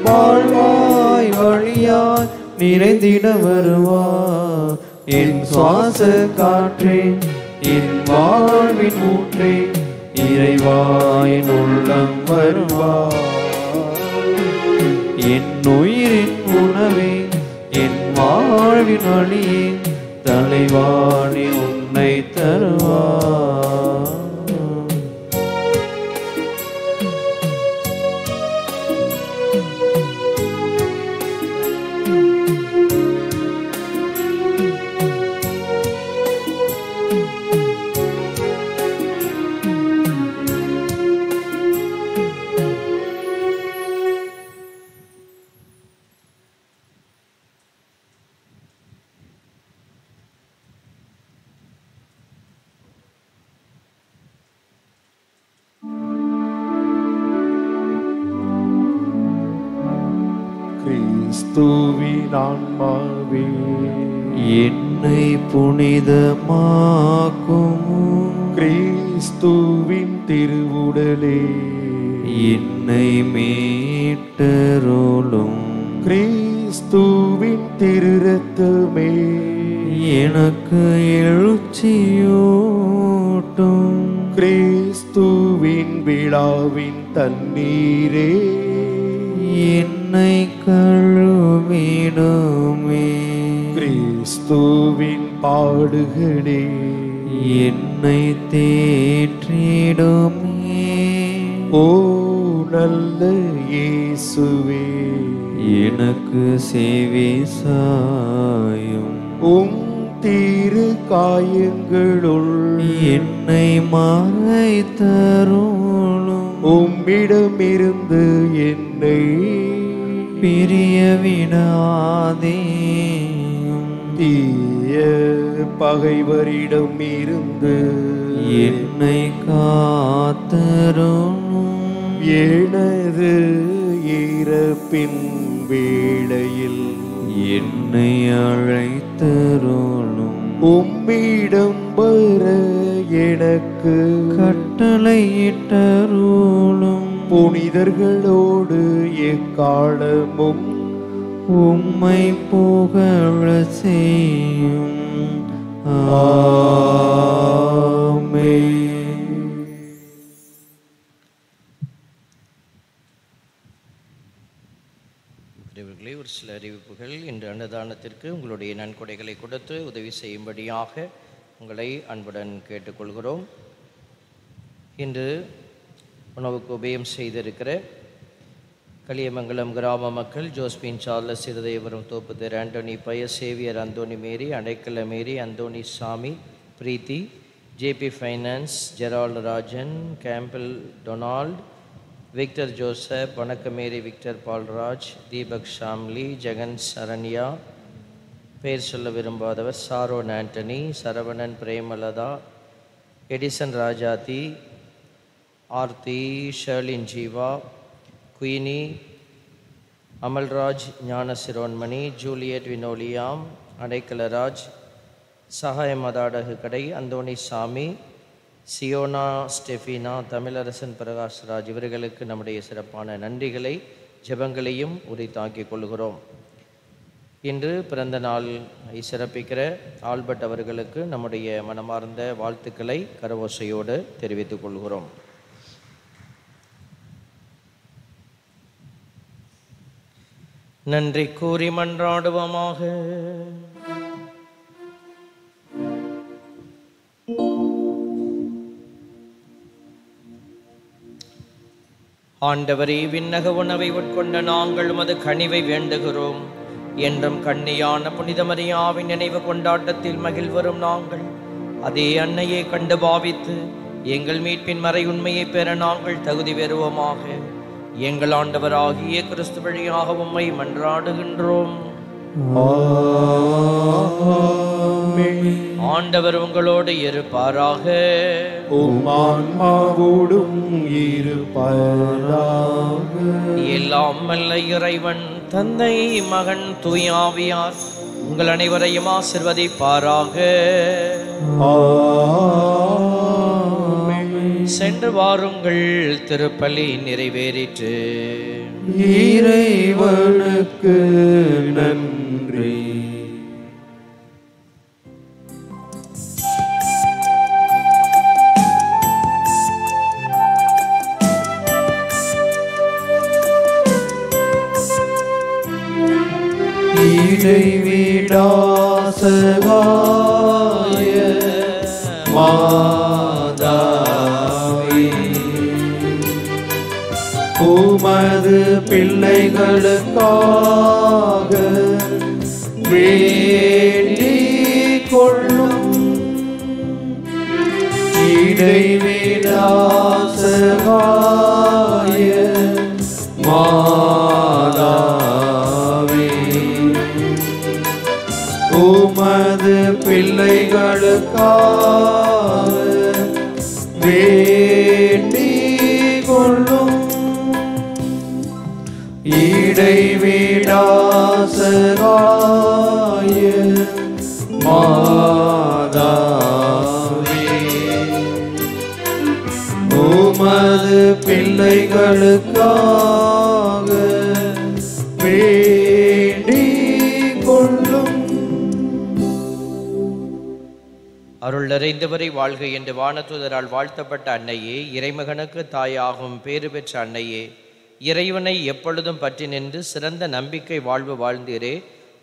வாழ்வாய் வழியாய் நிறைந்திட வருவா. என் சுவாச காற்றே, என் வாழ்வின் ஊற்றே, இறைவா என் உள்ளம் வருவா. என் உயிரின் உணவே, என் வாழ்வின் வழியே, தலைவாணி உன்னை தருவா. கிறிஸ்துவின் ஆன்மாவே என்னை புனிதமாக்கும். கிறிஸ்துவின் திருவுடலே என்னை மீட்டருளும். கிறிஸ்துவின் திரு ரத்தமே எனக்கு எழுச்சியூட்டும். கிறிஸ்துவின் விழாவின் தண்ணீரே என்னை கழுவிடுமே. கிறிஸ்துவின் பாடுகளே என்னை தேற்றிடுமே. ஓ நல்ல இயேசுவே எனக்கு சேவை சாயும். உம் திரு காயங்களுள் என்னை மறைத்தருளும். உம்மிடமிருந்து என்னை பிரிய விடாதேயும். தீய பகைவரிடம் இருந்து என்னை காத்தருளும். எனது இறப்பின் வேளையில் என்னை அழைத்தருளும். உம்மிடம் வர எனக்கு கட்டளையிட்டருளும். புனிதர்களோடு எக்காலமும் உம்மை புகழ செய்யும். ஆமென். இவர்களே ஒரு சில அறிவிப்புகள். இன்று அன்னதானத்திற்கு உங்களுடைய நன்கொடைகளை கொடுத்து உதவி செய்யும்படியாக உங்களை அன்புடன் கேட்டுக்கொள்கிறோம். இன்று உணவுக்கு உபயம் செய்திருக்கிற களியமங்கலம் கிராம மக்கள் ஜோஸ்பின் சார்லஸ் இருதயபுரம் தோப்புதேர் Antony Pius Xavier Anthony Mary Adaikala Mary Anthony Sami Preethi JP finance Gerald Rajan Gamble Donald Victor Joseph வணக்கமேரி விக்டர் பால்ராஜ் தீபக் ஷாம்லி ஜெகன் சரண்யா பெயர் சொல்ல விரும்பாதவர் Sharon Antony Saravanan Premalatha Edison Rajathi Aarthi Sharlin Jeeva Queenie Amalraj Gnana Siromani Juliet வினோலியாம் அடைக்கலராஜ் சகாய மதாடகு கடை அந்தோணி சாமி சியோனா ஸ்டெஃபினா தமிழரசன் பிரகாஷ்ராஜ் இவர்களுக்கு நம்முடைய சிறப்பான நன்றிகளை ஜெபங்களையும் உரித்தாக்கிக் கொள்கிறோம். இன்று பிறந்த நாளை சிறப்பிக்கிற ஆல்பர்ட் அவர்களுக்கு நம்முடைய மனமார்ந்த வாழ்த்துக்களை கரவோசையோடு தெரிவித்துக் கொள்கிறோம். நன்றி கூறி மன்றாடுவோமாக. ஆண்டவரே, விண்ணக உணவை உட்கொண்ட நாங்கள் உமது கனிவை வேண்டுகிறோம். என்றும் கண்ணியான புனித மரியாவின் நினைவு கொண்டாட்டத்தில் மகிழ்வரும் நாங்கள் அதே அன்னையை கண்டு பாவித்து எங்கள் மீட்பின் மறை உண்மையை பெற நாங்கள் தகுதி பெறுவோமாக. எங்கள் ஆண்டவராகிய கிறிஸ்து வழியாக உம்மை மன்றாடுகின்றோம். ஆண்டவர் உங்களோடு இருப்பாராக. உம் ஆன்மாவோடும் இருப்பாராக. எல்லாம் வல்ல இறைவன் தந்தை மகன் தூயாவியார் உங்கள் அனைவரையும் ஆசிர்வதிப்பாராக. சென்று வாருங்கள், திருப்பலி நிறைவேறிற்று. இறைவனுக்கு நன்றி. இடைவிடாசகாய மாதாவே, உமது பிள்ளைகளுக்காக வேண்டிக் கொள்ளும். இடைவிடாசகாய மாதாவே, உமது பிள்ளைகளுக்காக வேண்டிக் கொள்ளும். இடைவிடாசகாய சகாய மாதாவே, உமது பிள்ளைகளுக்காக வேண்டிக் கொள்ளும். அருள் நிறைந்தவரை வாழ்க என்று வானதூதரால் வாழ்த்தப்பட்ட அன்னையே, இறைமகனுக்கு தாயாகும் பேறு பெற்ற அன்னையே, இறைவனை எப்பொழுதும் பற்றி நின்று சிறந்த நம்பிக்கை வாழ்வு வாழ்ந்தீரே.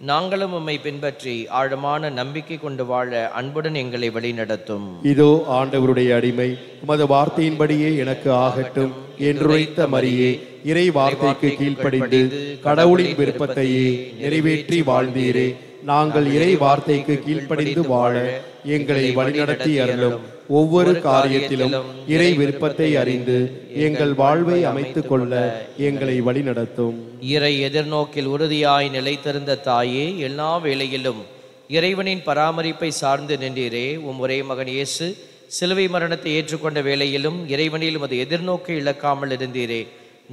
நாங்களும் உம்மை பின்பற்றி ஆழமான நம்பிக்கை கொண்டு வாழ அன்புடன் எங்களை வழிநடத்தும். இதோ ஆண்டவருடைய அடிமை, உமது வார்த்தையின்படியே எனக்கு ஆகட்டும் என்றுரைத்த மரியே, இறை வார்த்தைக்கு கீழ்ப்படிந்து கடவுளின் விருப்பத்தையே நிறைவேற்றி வாழ்ந்தீரே. நாங்கள் இறை வார்த்தைக்கு கீழ்ப்படிந்து வாழ எங்களை வழிநடத்தி அருளும். ஒவ்வொரு காரியத்திலும் இறை விருப்பத்தை அறிந்து எங்கள் வாழ்வை அமைத்துக் கொள்ள எங்களை வழிநடத்தும். இறை எதிர்நோக்கில் உறுதியாய் நிலைத்திருந்த தாயே, எல்லா வேளையிலும் இறைவனின் பராமரிப்பை சார்ந்து நின்றீரே. உம் ஒரே மகன் இயேசு சிலுவை மரணத்தை ஏற்றுக்கொண்ட வேளையிலும் இறைவனில் உமது எதிர்நோக்கை இழக்காமல் இருந்தீரே.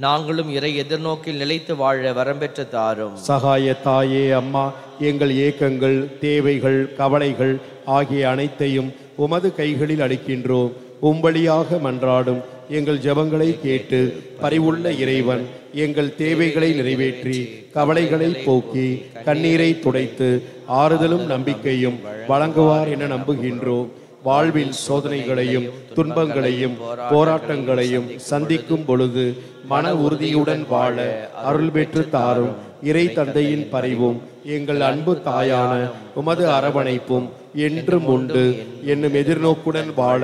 நாங்களும் இறை எதிர்நோக்கில் நிலைத்து வாழ வரம்பெற்று தாரும். சகாய தாயே அம்மா, எங்கள் ஏக்கங்கள், தேவைகள், கவலைகள் ஆகிய அனைத்தையும் உமது கைகளில் அளிக்கின்றோம். உம்படியாக மன்றாடும் எங்கள் ஜெபங்களை கேட்டு பரிவுள்ள இறைவன் எங்கள் தேவைகளை நிறைவேற்றி கவலைகளை போக்கி கண்ணீரை துடைத்து ஆறுதலும் நம்பிக்கையும் வழங்குவார் என நம்புகின்றோம். வாழ்வில் சோதனைகளையும் துன்பங்களையும் போராட்டங்களையும் சந்திக்கும் பொழுது மன உறுதியுடன் வாழ அருள் பெற்று தாரும். இறை தந்தையின் பரிவும் எங்கள் அன்பு தாயான உமது அரவணைப்பும் என்றும் உண்டு என்னும் எதிர்நோக்குடன் வாழ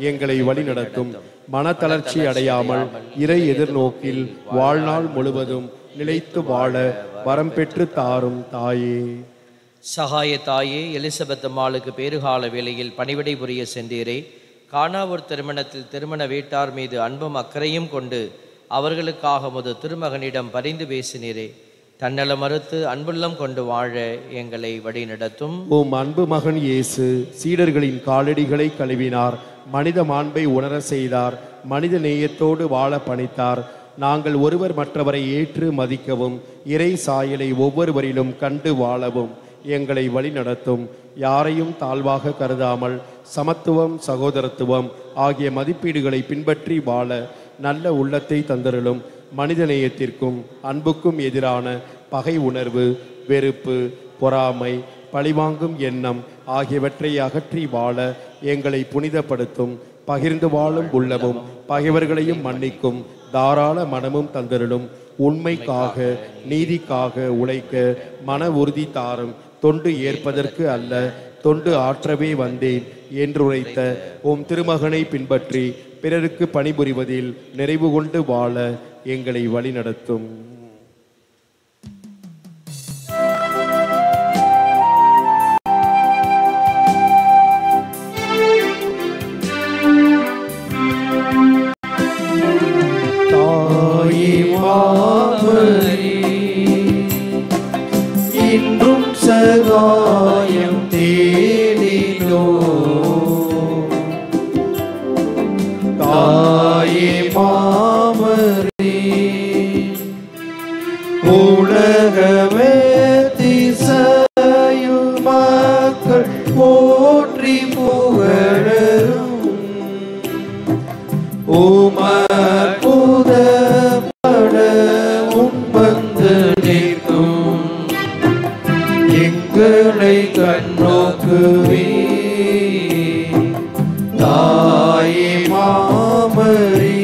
எங்களை வழிநடத்தும். மனத்தளர்ச்சி அடையாமல் இறை எதிர்நோக்கில் வாழ்நாள் முழுவதும் நிலைத்து வாழ வரம் பெற்று தாரும் தாயே. சகாய தாயே, எலிசபெத் அம்மாளுக்கு பேறுகால வேளையில் பணிவிடை புரிய சென்றீரே. கானாவூர் திருமணத்தில் திருமண வீட்டார் மீது அன்பும் அக்கறையும் கொண்டு அவர்களுக்காக முது திருமகனிடம் பரிந்து பேசினீரே. தன்னல மறுத்து அன்புள்ளம் கொண்டு வாழ எங்களை வழிநடத்தும். உம் அன்பு மகன் இயேசு சீடர்களின் காலடிகளை கழுவினார், மனித மாண்பை உணர செய்தார், மனித நேயத்தோடு வாழ பணித்தார். நாங்கள் ஒருவர் மற்றவரை ஏற்று மதிக்கவும் இறை சாயலை ஒவ்வொருவரிலும் கண்டு வாழவும் எங்களை வழி நடத்தும். யாரையும் தாழ்வாக கருதாமல் சமத்துவம், சகோதரத்துவம் ஆகிய மதிப்பீடுகளை பின்பற்றி வாழ நல்ல உள்ளத்தை தந்தருளும். மனிதநேயத்திற்கும் அன்புக்கும் எதிரான பகை உணர்வு, வெறுப்பு, பொறாமை, பழிவாங்கும் எண்ணம் ஆகியவற்றை அகற்றி வாழ எங்களை புனிதப்படுத்தும். பகிர்ந்து வாழும் உள்ளமும் பகைவர்களையும் மன்னிக்கும் தாராள மனமும் தந்தருளும். உண்மைக்காக நீதிக்காக உழைக்க மன உறுதி தாரும். தொண்டு ஏற்பதற்கு அல்ல, தொண்டு ஆற்றவே வந்தேன் என்றுரைத்த உம் திருமகனை பின்பற்றி பிறருக்கு பணிபுரிவதில் நிறைவு கொண்டு வாழ எங்களை வழிநடத்தும். இன்றும் சகாயம் தேடினோ தாயே மாமரே, உலகமே திசையுள் மக்கள் போற்றி புகழரும் உமற்புத பட முன்வந்து நிற்கும் எங்களை கண்ணோக்குவே தாயே மாமரே.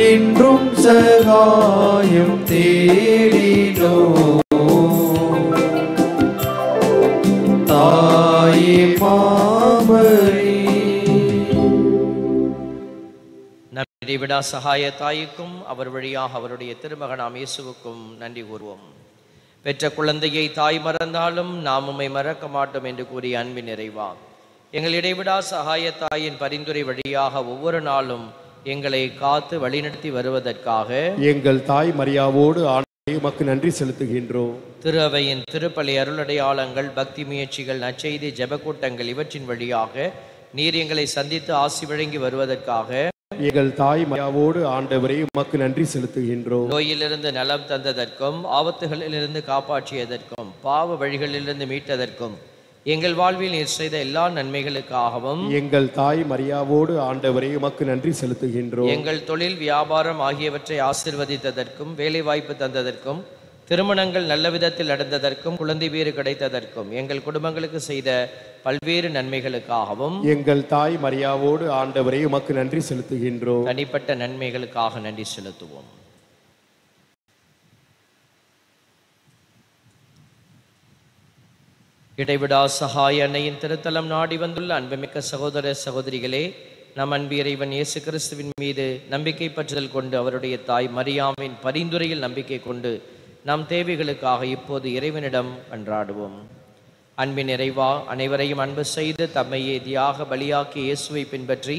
இன்றும் சகாயம் தேடினோ தாயே மாமரே. நம் இறைவிடா சகாய தாய்க்கும் அவர் வழியாக அவருடைய திருமகனாம் இயேசுவுக்கும் நன்றி கூறுவோம். பெற்ற குழந்தையை தாய் மறந்தாலும் நாம் உம்மை மறக்க மாட்டோம் என்று கூறிய அன்பின் நிறைவா, எங்கள் இடைவிடா சகாய தாயின் பரிந்துரை வழியாக ஒவ்வொரு நாளும் எங்களை காத்து வழிநடத்தி வருவதற்காக எங்கள் தாய் மரியாவோடு ஆண்டவரே உமக்கு நன்றி செலுத்துகின்றோம். திரு அவையின் திருப்பலி அருளடையாளங்கள், பக்தி முயற்சிகள், நற்செய்தி, ஜெபக்கூட்டங்கள் இவற்றின் வழியாக நீர் எங்களை சந்தித்து ஆசி வழங்கி வருவதற்காக எங்கள் தாய் மரியாவோடு ஆண்டவரே உமக்கு நன்றி செலுத்துகின்றோம். நோயிலிருந்து நலம் தந்ததற்கும் ஆபத்துகளிலிருந்து காப்பாற்றியதற்கும் பாவ வழிகளிலிருந்து மீட்டதற்கும் எங்கள் வாழ்வில் நீர் செய்த எல்லா நன்மைகளுக்காகவும் எங்கள் தாய் மரியாவோடு ஆண்டவரே உமக்கு நன்றி செலுத்துகின்றோம். எங்கள் தொழில் வியாபாரம் ஆகியவற்றை ஆசீர்வதித்ததற்கும் வேலை வாய்ப்பு தந்ததற்கும் திருமணங்கள் நல்ல விதத்தில் நடந்ததற்கும் குழந்தை பேறு கிடைத்ததற்கும் எங்கள் குடும்பங்களுக்கு செய்த பல்வேறு நன்மைகளுக்காகவும் எங்கள் தாய் மரியாவோடு ஆண்டவரே உமக்கு நன்றி செலுத்துகின்றோம். தனிப்பட்ட நன்மைகளுக்காக நன்றி செலுத்துவோம். இடைவிடா சகாய அன்னையின் திருத்தலம் நாடி வந்துள்ள அன்புமிக்க சகோதர சகோதரிகளே, நம் அன்பு இறைவன் இயேசு கிறிஸ்துவின் மீது நம்பிக்கை பற்றுதல் கொண்டு அவருடைய தாய் மரியாமின் பரிந்துரையில் நம்பிக்கை கொண்டு நம் தேவைகளுக்காக இப்போது இறைவனிடம் மன்றாடுவோம். அன்பின் இறைவா, அனைவரையும் அன்பு செய்து தம்மையே தியாக பலியாக்கி இயேசுவை பின்பற்றி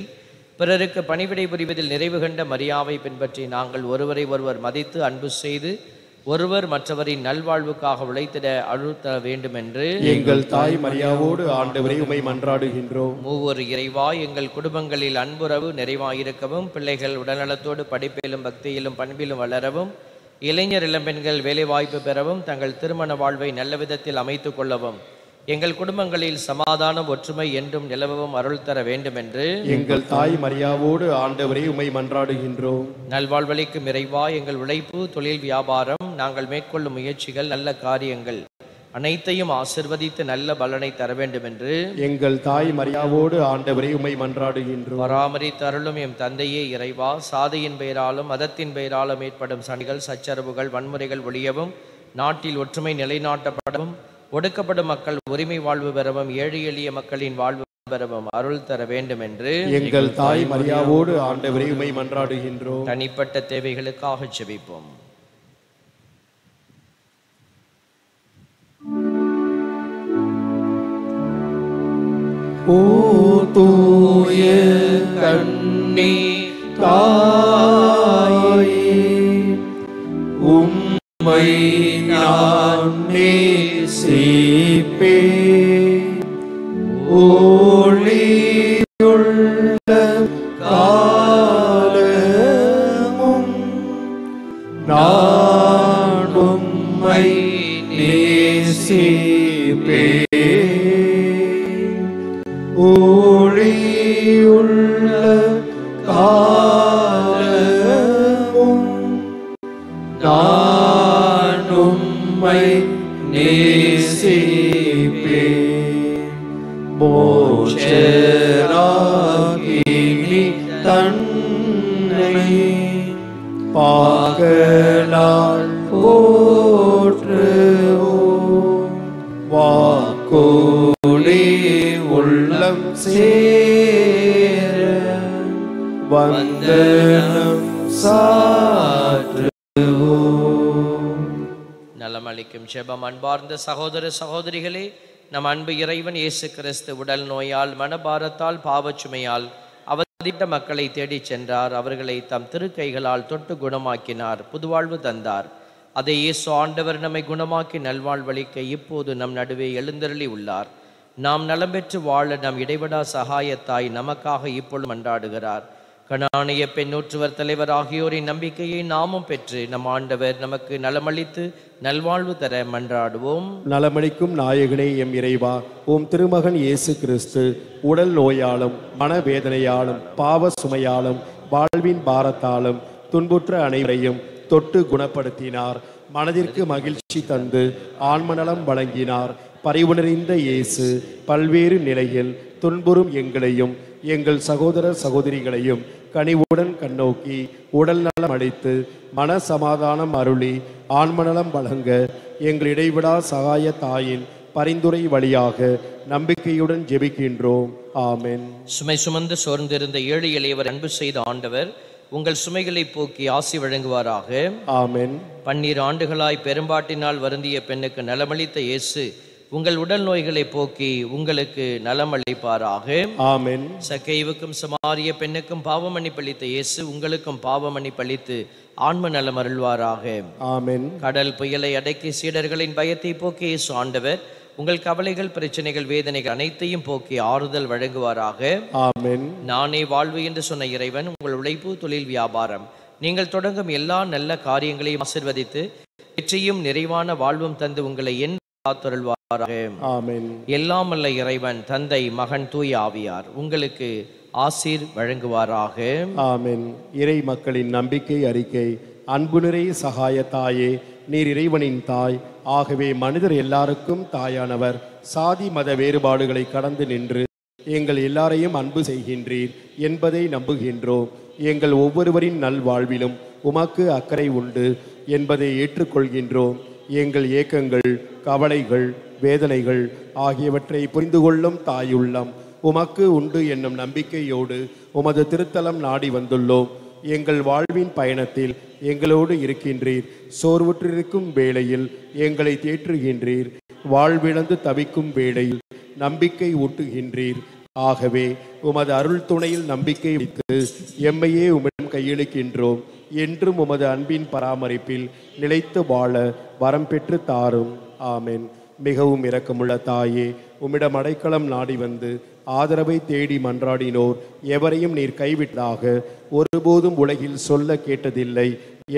பிறருக்கு பணிவிடை புரிவதில் நிறைவு கண்ட மரியாவை பின்பற்றி நாங்கள் ஒருவரை ஒருவர் மதித்து அன்பு செய்து ஒருவர் மற்றவரின் நல்வாழ்வுக்காக உழைத்திட அழுத்த வேண்டும் என்று எங்கள் தாய் மரியாவோடு ஆண்டவரை உம்மை மன்றாடுகின்றோம். மூவர் இறைவா, எங்கள் குடும்பங்களில் அன்புறவு நிறைவாயிருக்கவும், பிள்ளைகள் உடல்நலத்தோடு படிப்பிலும் பக்தியிலும் பண்பிலும் வளரவும், இளைஞர் இளம்பெண்கள் வேலைவாய்ப்பு பெறவும், தங்கள் திருமண வாழ்வை நல்ல விதத்தில் அமைத்துக் கொள்ளவும், எங்கள் குடும்பங்களில் சமாதானம் ஒற்றுமை என்றும் நிலவவும் அருள் தர வேண்டும் என்று எங்கள் தாய் மரியாவோடு ஆண்டவரை உம்மை மன்றாடுகின்றோம். நல்வாழ்வளிக்கும் இறைவா, எங்கள் உழைப்பு, தொழில், வியாபாரம், நாங்கள் மேற்கொள்ளும் முயற்சிகள், நல்ல காரியங்கள் அனைத்தையும் ஆசிர்வதித்து நல்ல பலனை தர வேண்டும் என்று எங்கள் தாய் மரியாவோடு ஆண்டவரை உம்மை மன்றாடுகின்றோம். பராமரித்து அருளும் எம் தந்தையே இறைவா, சாதியின் பெயராலும் மதத்தின் பெயராலும் ஏற்படும் சண்டைகள், சச்சரவுகள், வன்முறைகள் ஒழியவும், நாட்டில் ஒற்றுமை நிலைநாட்டப்படவும், ஒடுக்கப்படும் மக்கள் உரிமை வாழ்வு பெறவும், ஏழை எளிய மக்களின் வாழ்வு பெறவும் அருள் தர வேண்டும் என்று எங்கள் தாய் மரியாவோடு ஆண்டவரை உம்மை மன்றாடுகின்றோம். தனிப்பட்ட தேவைகளுக்காக ஜெபிப்போம். ஓ தூய கண்ணி தாயே, உம்மை நான் நேசிப்பேன். ஒளியுள்ள காலமும் நான் உம்மை நேசிப்பேன். ஒளியுள்ள காலமும் நான் உம்மை நேசிப்பேன். மோட்சராகினி தன்னை பாகலால் போற்றுவோம். வாக்கோடே உள்ளம் சேர வந்தனம் சாற்றுவோம். நலமளிக்கும் ஜெபம். அன்பார்ந்த சகோதர சகோதரிகளே, நம் அன்பு இறைவன் இயேசு கிறிஸ்து உடல் நோயால், மனபாரத்தால், பாவச்சுமையால் அவதிப்பட்ட மக்களை தேடிச் சென்றார். அவர்களை தம் திருக்கைகளால் தொட்டு குணமாக்கினார், புதுவாழ்வு தந்தார். அதை இயேசு ஆண்டவர் நம்மை குணமாக்கி நல்வாழ்வளிக்க இப்போது நம் நடுவே எழுந்தருளி உள்ளார். நாம் நலம் பெற்று வாழ நம் இடைவிடா சகாயத்தாய் நமக்காக இப்பொழுது மன்றாடுகிறார். கனானிய பெண்ணூற்றுவர் தலைவர் ஆகியோரின் நம்பிக்கையை நாமும் பெற்று நம் ஆண்டவர் நமக்கு நலமளித்து நல்வாழ்வு தர மன்றாடுவோம். நலமளிக்கும் நாயகனே எம் இறைவா, உம் திருமகன் இயேசு கிறிஸ்து உடல் நோயாலும் மனவேதனையாலும் பாவ சுமையாலும் வாழ்வின் பாரத்தாலும் துன்புற்ற அனைவரையும் தொட்டு குணப்படுத்தினார். மனதிற்கு மகிழ்ச்சி தந்து ஆன்மநலம் வழங்கினார். பரிவுணர்ந்த இயேசு பல்வேறு நிலையில் துன்புறும் எங்களையும் எங்கள் சகோதர சகோதரிகளையும் கனிவுடன் கண்ணோக்கி உடல் நலம் அளித்து மன சமாதானம் அருளி ஆன்மநலம் வழங்க எங்கள் இடைவிடா சகாய தாயின் பரிந்துரை வழியாக நம்பிக்கையுடன் ஜெபிக்கின்றோம். ஆமென். சுமை சுமந்து சோர்ந்திருந்த ஏழு எளியவர் அன்பு செய்த ஆண்டவர் உங்கள் சுமைகளை போக்கி ஆசி வழங்குவாராக. ஆமென். 12 ஆண்டுகளாய் பெரும்பாட்டினால் வருந்திய பெண்ணுக்கு நலமளித்த இயேசு உங்கள் உடல் நோய்களை போக்கி உங்களுக்கு நலமளிப்பாராக. ஆமென். சக்கேயுவுக்கும் சமாரிய பெண்ணுக்கும் பாவமன்னிப்பளித்த இயேசு உங்களுக்கும் பாவமன்னிப்பளித்து ஆன்ம நலம் அருள்வாராக. ஆமென். கடல் புயலை அடக்கி சீடர்களின் பயத்தை போக்கி இயேசு ஆண்டவர் உங்கள் கவலைகள், பிரச்சனைகள், வேதனைகள் அனைத்தையும் போக்கி ஆறுதல் வழங்குவாராக. ஆமென். நானே வாழ்வு என்று சொன்ன இறைவன் உங்கள் உழைப்பு, தொழில், வியாபாரம் நீங்கள் தொடங்கும் எல்லா நல்ல காரியங்களையும் ஆசீர்வதித்து வெற்றியும் நிறைவான வாழ்வும் தந்து உங்களை என் காத்தருள்வாராக. ஆமென். எல்லாம் வல்ல இறைவன் தந்தை, மகன், தூய ஆவியார் உங்களுக்கு ஆசீர் வழங்குவாராக. ஆமென். இறை மக்களின் நம்பிக்கை அறிக்கை. அன்பு நிறை சகாய தாயே, நீர் இறைவனின் தாய். ஆகவே மனிதர் எல்லாருக்கும் தாயானவர். சாதி மத வேறுபாடுகளை கடந்து நின்று எங்கள் எல்லாரையும் அன்பு செய்கின்றீர் என்பதை நம்புகின்றோம். எங்கள் ஒவ்வொருவரின் நல்வாழ்விலும் உமக்கு அக்கறை உண்டு என்பதை ஏற்றுக்கொள்கின்றோம். எங்கள் ஏக்கங்கள், கவலைகள், வேதனைகள் ஆகியவற்றை புரிந்து கொள்ளும் தாயுள்ளம் உமக்கு உண்டு என்னும் நம்பிக்கையோடு உமது திருத்தலம் நாடி வந்துள்ளோம். எங்கள் வாழ்வின் பயணத்தில் எங்களோடு இருக்கின்றீர். சோர்வுற்றிருக்கும் வேளையில் எங்களை தேற்றுகின்றீர். வாழ்விழந்து தவிக்கும் வேளையில் நம்பிக்கை ஊட்டுகின்றீர். ஆகவே உமது அருள் துணையில் நம்பிக்கை வைத்து எம்மையே உம்மிடம் கையளிக்கின்றோம். என்றும் உமது அன்பின் பராமரிப்பில் நிலைத்து வாழ வரம் பெற்று தாரும். ஆமென். மிகவும் இரக்கமுள்ள தாயே, உம்மிடம் அடைக்கலம் நாடி வந்து ஆதரவை தேடி மன்றாடினோர் எவரையும் நீர் கைவிட்டதாக ஒருபோதும் உலகில் சொல்ல கேட்டதில்லை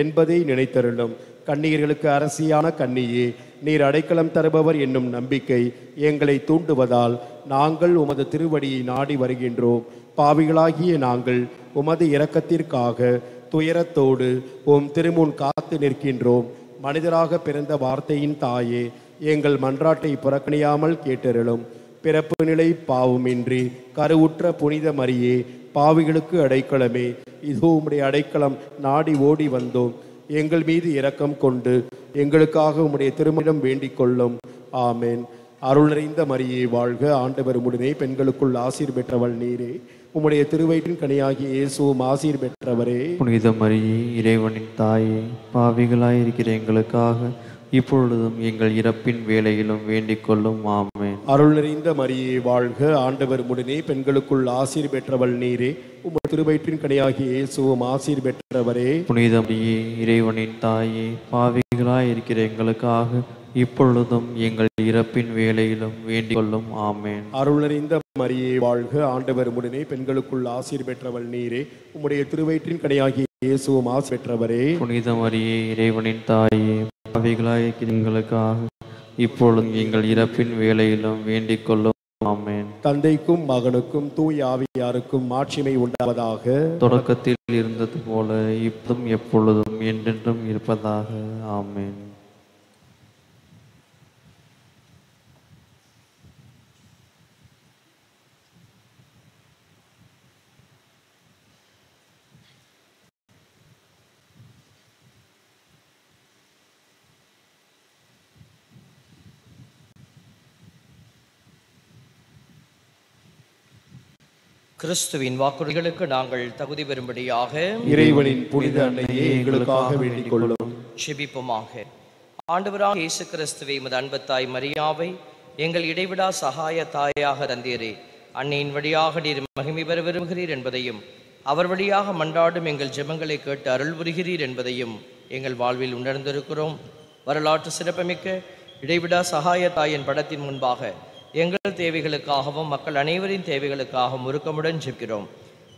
என்பதை நினைத்தருளும். கண்ணீர்களுக்கு அரசியான கன்னியே, நீர் அடைக்கலம் தருபவர் என்னும் நம்பிக்கை எங்களை தூண்டுவதால் நாங்கள் உமது திருவடியை நாடி வருகின்றோம். பாவிகளாகிய நாங்கள் உமது இரக்கத்திற்காக துயரத்தோடு உம் திருமுன் காத்து நிற்கின்றோம். மனிதராக பிறந்த வார்த்தையின் தாயே, எங்கள் மன்றாட்டை புறக்கணியாமல் கேட்டருளும். பிறப்பு நிலை பாவமின்றி கருவுற்ற புனித மரியே, பாவிகளுக்கு அடைக்கலமே, இதோ உம்முடைய அடைக்கலம் நாடி ஓடி வந்தோம். எங்கள் மீது இரக்கம் கொண்டு எங்களுக்காக உம்முடைய திருமணம் வேண்டிக் கொள்ளும். ஆமென். அருள் நிறைந்த மரியே வாழ்க, ஆண்டவர் உம்முடனே, பெண்களுக்குள் ஆசீர் பெற்றவள் நீரே. உம்முடைய திருவயிற்றின் கனியாகிய இயேசுவும் ஆசீர் பெற்றவரே. புனித மரியே, இறைவனின் தாயே, பாவிகளாயிருக்கிற எங்களுக்காக இப்பொழுதும் எங்கள் இறப்பின் வேளையிலும் வேண்டிக் கொள்ளும். ஆமென். அருள் நிறைந்த மரியே வாழ்க, ஆண்டவர் உம்முடனே, பெண்களுக்குள் ஆசீர் பெற்றவள் நீரே. உம்முடைய திருவயிற்றின் கனியாகிய இயேசுவும் ஆசீர் பெற்றவரே. புனித மரியே, இறைவனின் தாயே, பாவிகளாயிருக்கிற எங்களுக்காக இப்பொழுதும் எங்கள் இறப்பின் வேளையிலும் வேண்டிக் கொள்ளும். ஆமென். அருள் நிறைந்த மரியே வாழ்க, ஆண்டவர் உம்முடனே, பெண்களுக்குள் ஆசீர் பெற்றவள் நீரே. உம்முடைய திருவயிற்றின் கனியாகிய இயேசுவும் ஆசீர் பெற்றவரே. புனித மரியே, இறைவனின் தாயே, பாவிகளாயிருக்கிற எங்களுக்காக இப்பொழுதும் எங்கள் இறப்பின் வேளையிலும் வேண்டிக் கொள்ளும். ஆமென். தந்தைக்கும் மகனுக்கும் தூய ஆவியாருக்கும் மாட்சிமை உண்டாவதாக. தொடக்கத்தில் இருந்தது போல இப்போதும் எப்பொழுதும் என்றென்றும் இருப்பதாக. ஆமென். கிறிஸ்துவின் வாக்குறுதிகளுக்கு நாங்கள் தகுதி பெறும்படியாக இறைவனின் புனித அன்னையே எங்களுக்காக வேண்டிக் கொள்ளும். செபிப்போமாக. ஆண்டவராக இயேசு கிறிஸ்துவை உமது அன்பத்தாய் மரியாவை எங்கள் இடைவிடா சகாய தாயாக தந்தீரே. அன்னையின் வழியாக நீர் மகிமை பெற விரும்புகிறீர் என்பதையும் அவர் வழியாக மன்றாடும் எங்கள் ஜெபங்களை கேட்டு அருள் புரிகிறீர் என்பதையும் எங்கள் வாழ்வில் உணர்ந்திருக்கிறோம். வரலாற்று சிறப்புமிக்க இடைவிடா சகாய தாயின் படத்தின் முன்பாக எங்கள் தேவைகளுக்காகவும் மக்கள் அனைவரின் தேவைகளுக்காகவும் உருக்கமுடன் ஜெபிக்கிறோம்.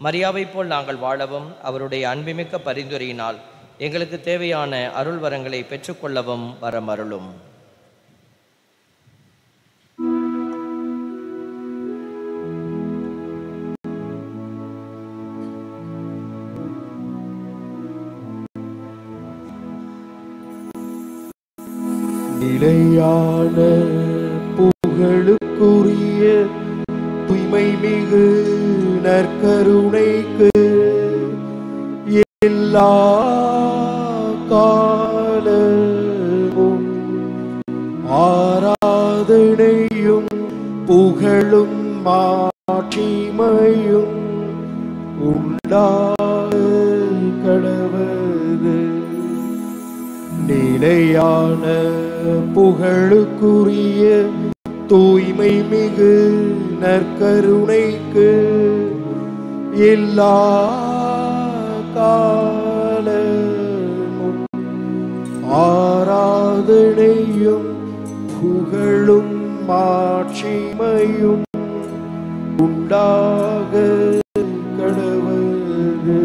மரியாவை போல் நாங்கள் வாழவும் அவருடைய அன்புமிக்க பரிந்துரையினால் எங்களுக்கு தேவையான அருள் வரங்களை பெற்றுக்கொள்ளவும் வரமருளும். நிலையான புகழுக்குரிய தூய்மை மிகு நற்கருணைக்கு எல்லா காலமும் ஆராதனையும் புகழும் மாட்சிமையும் உண்டாக கடவது. நிலையான புகழுக்குரிய தூய்மை மிகு நற்கருணைக்கு எல்லா காலமும் ஆராதனையும் புகழும் மாட்சிமையும் உண்டாக கடவுது.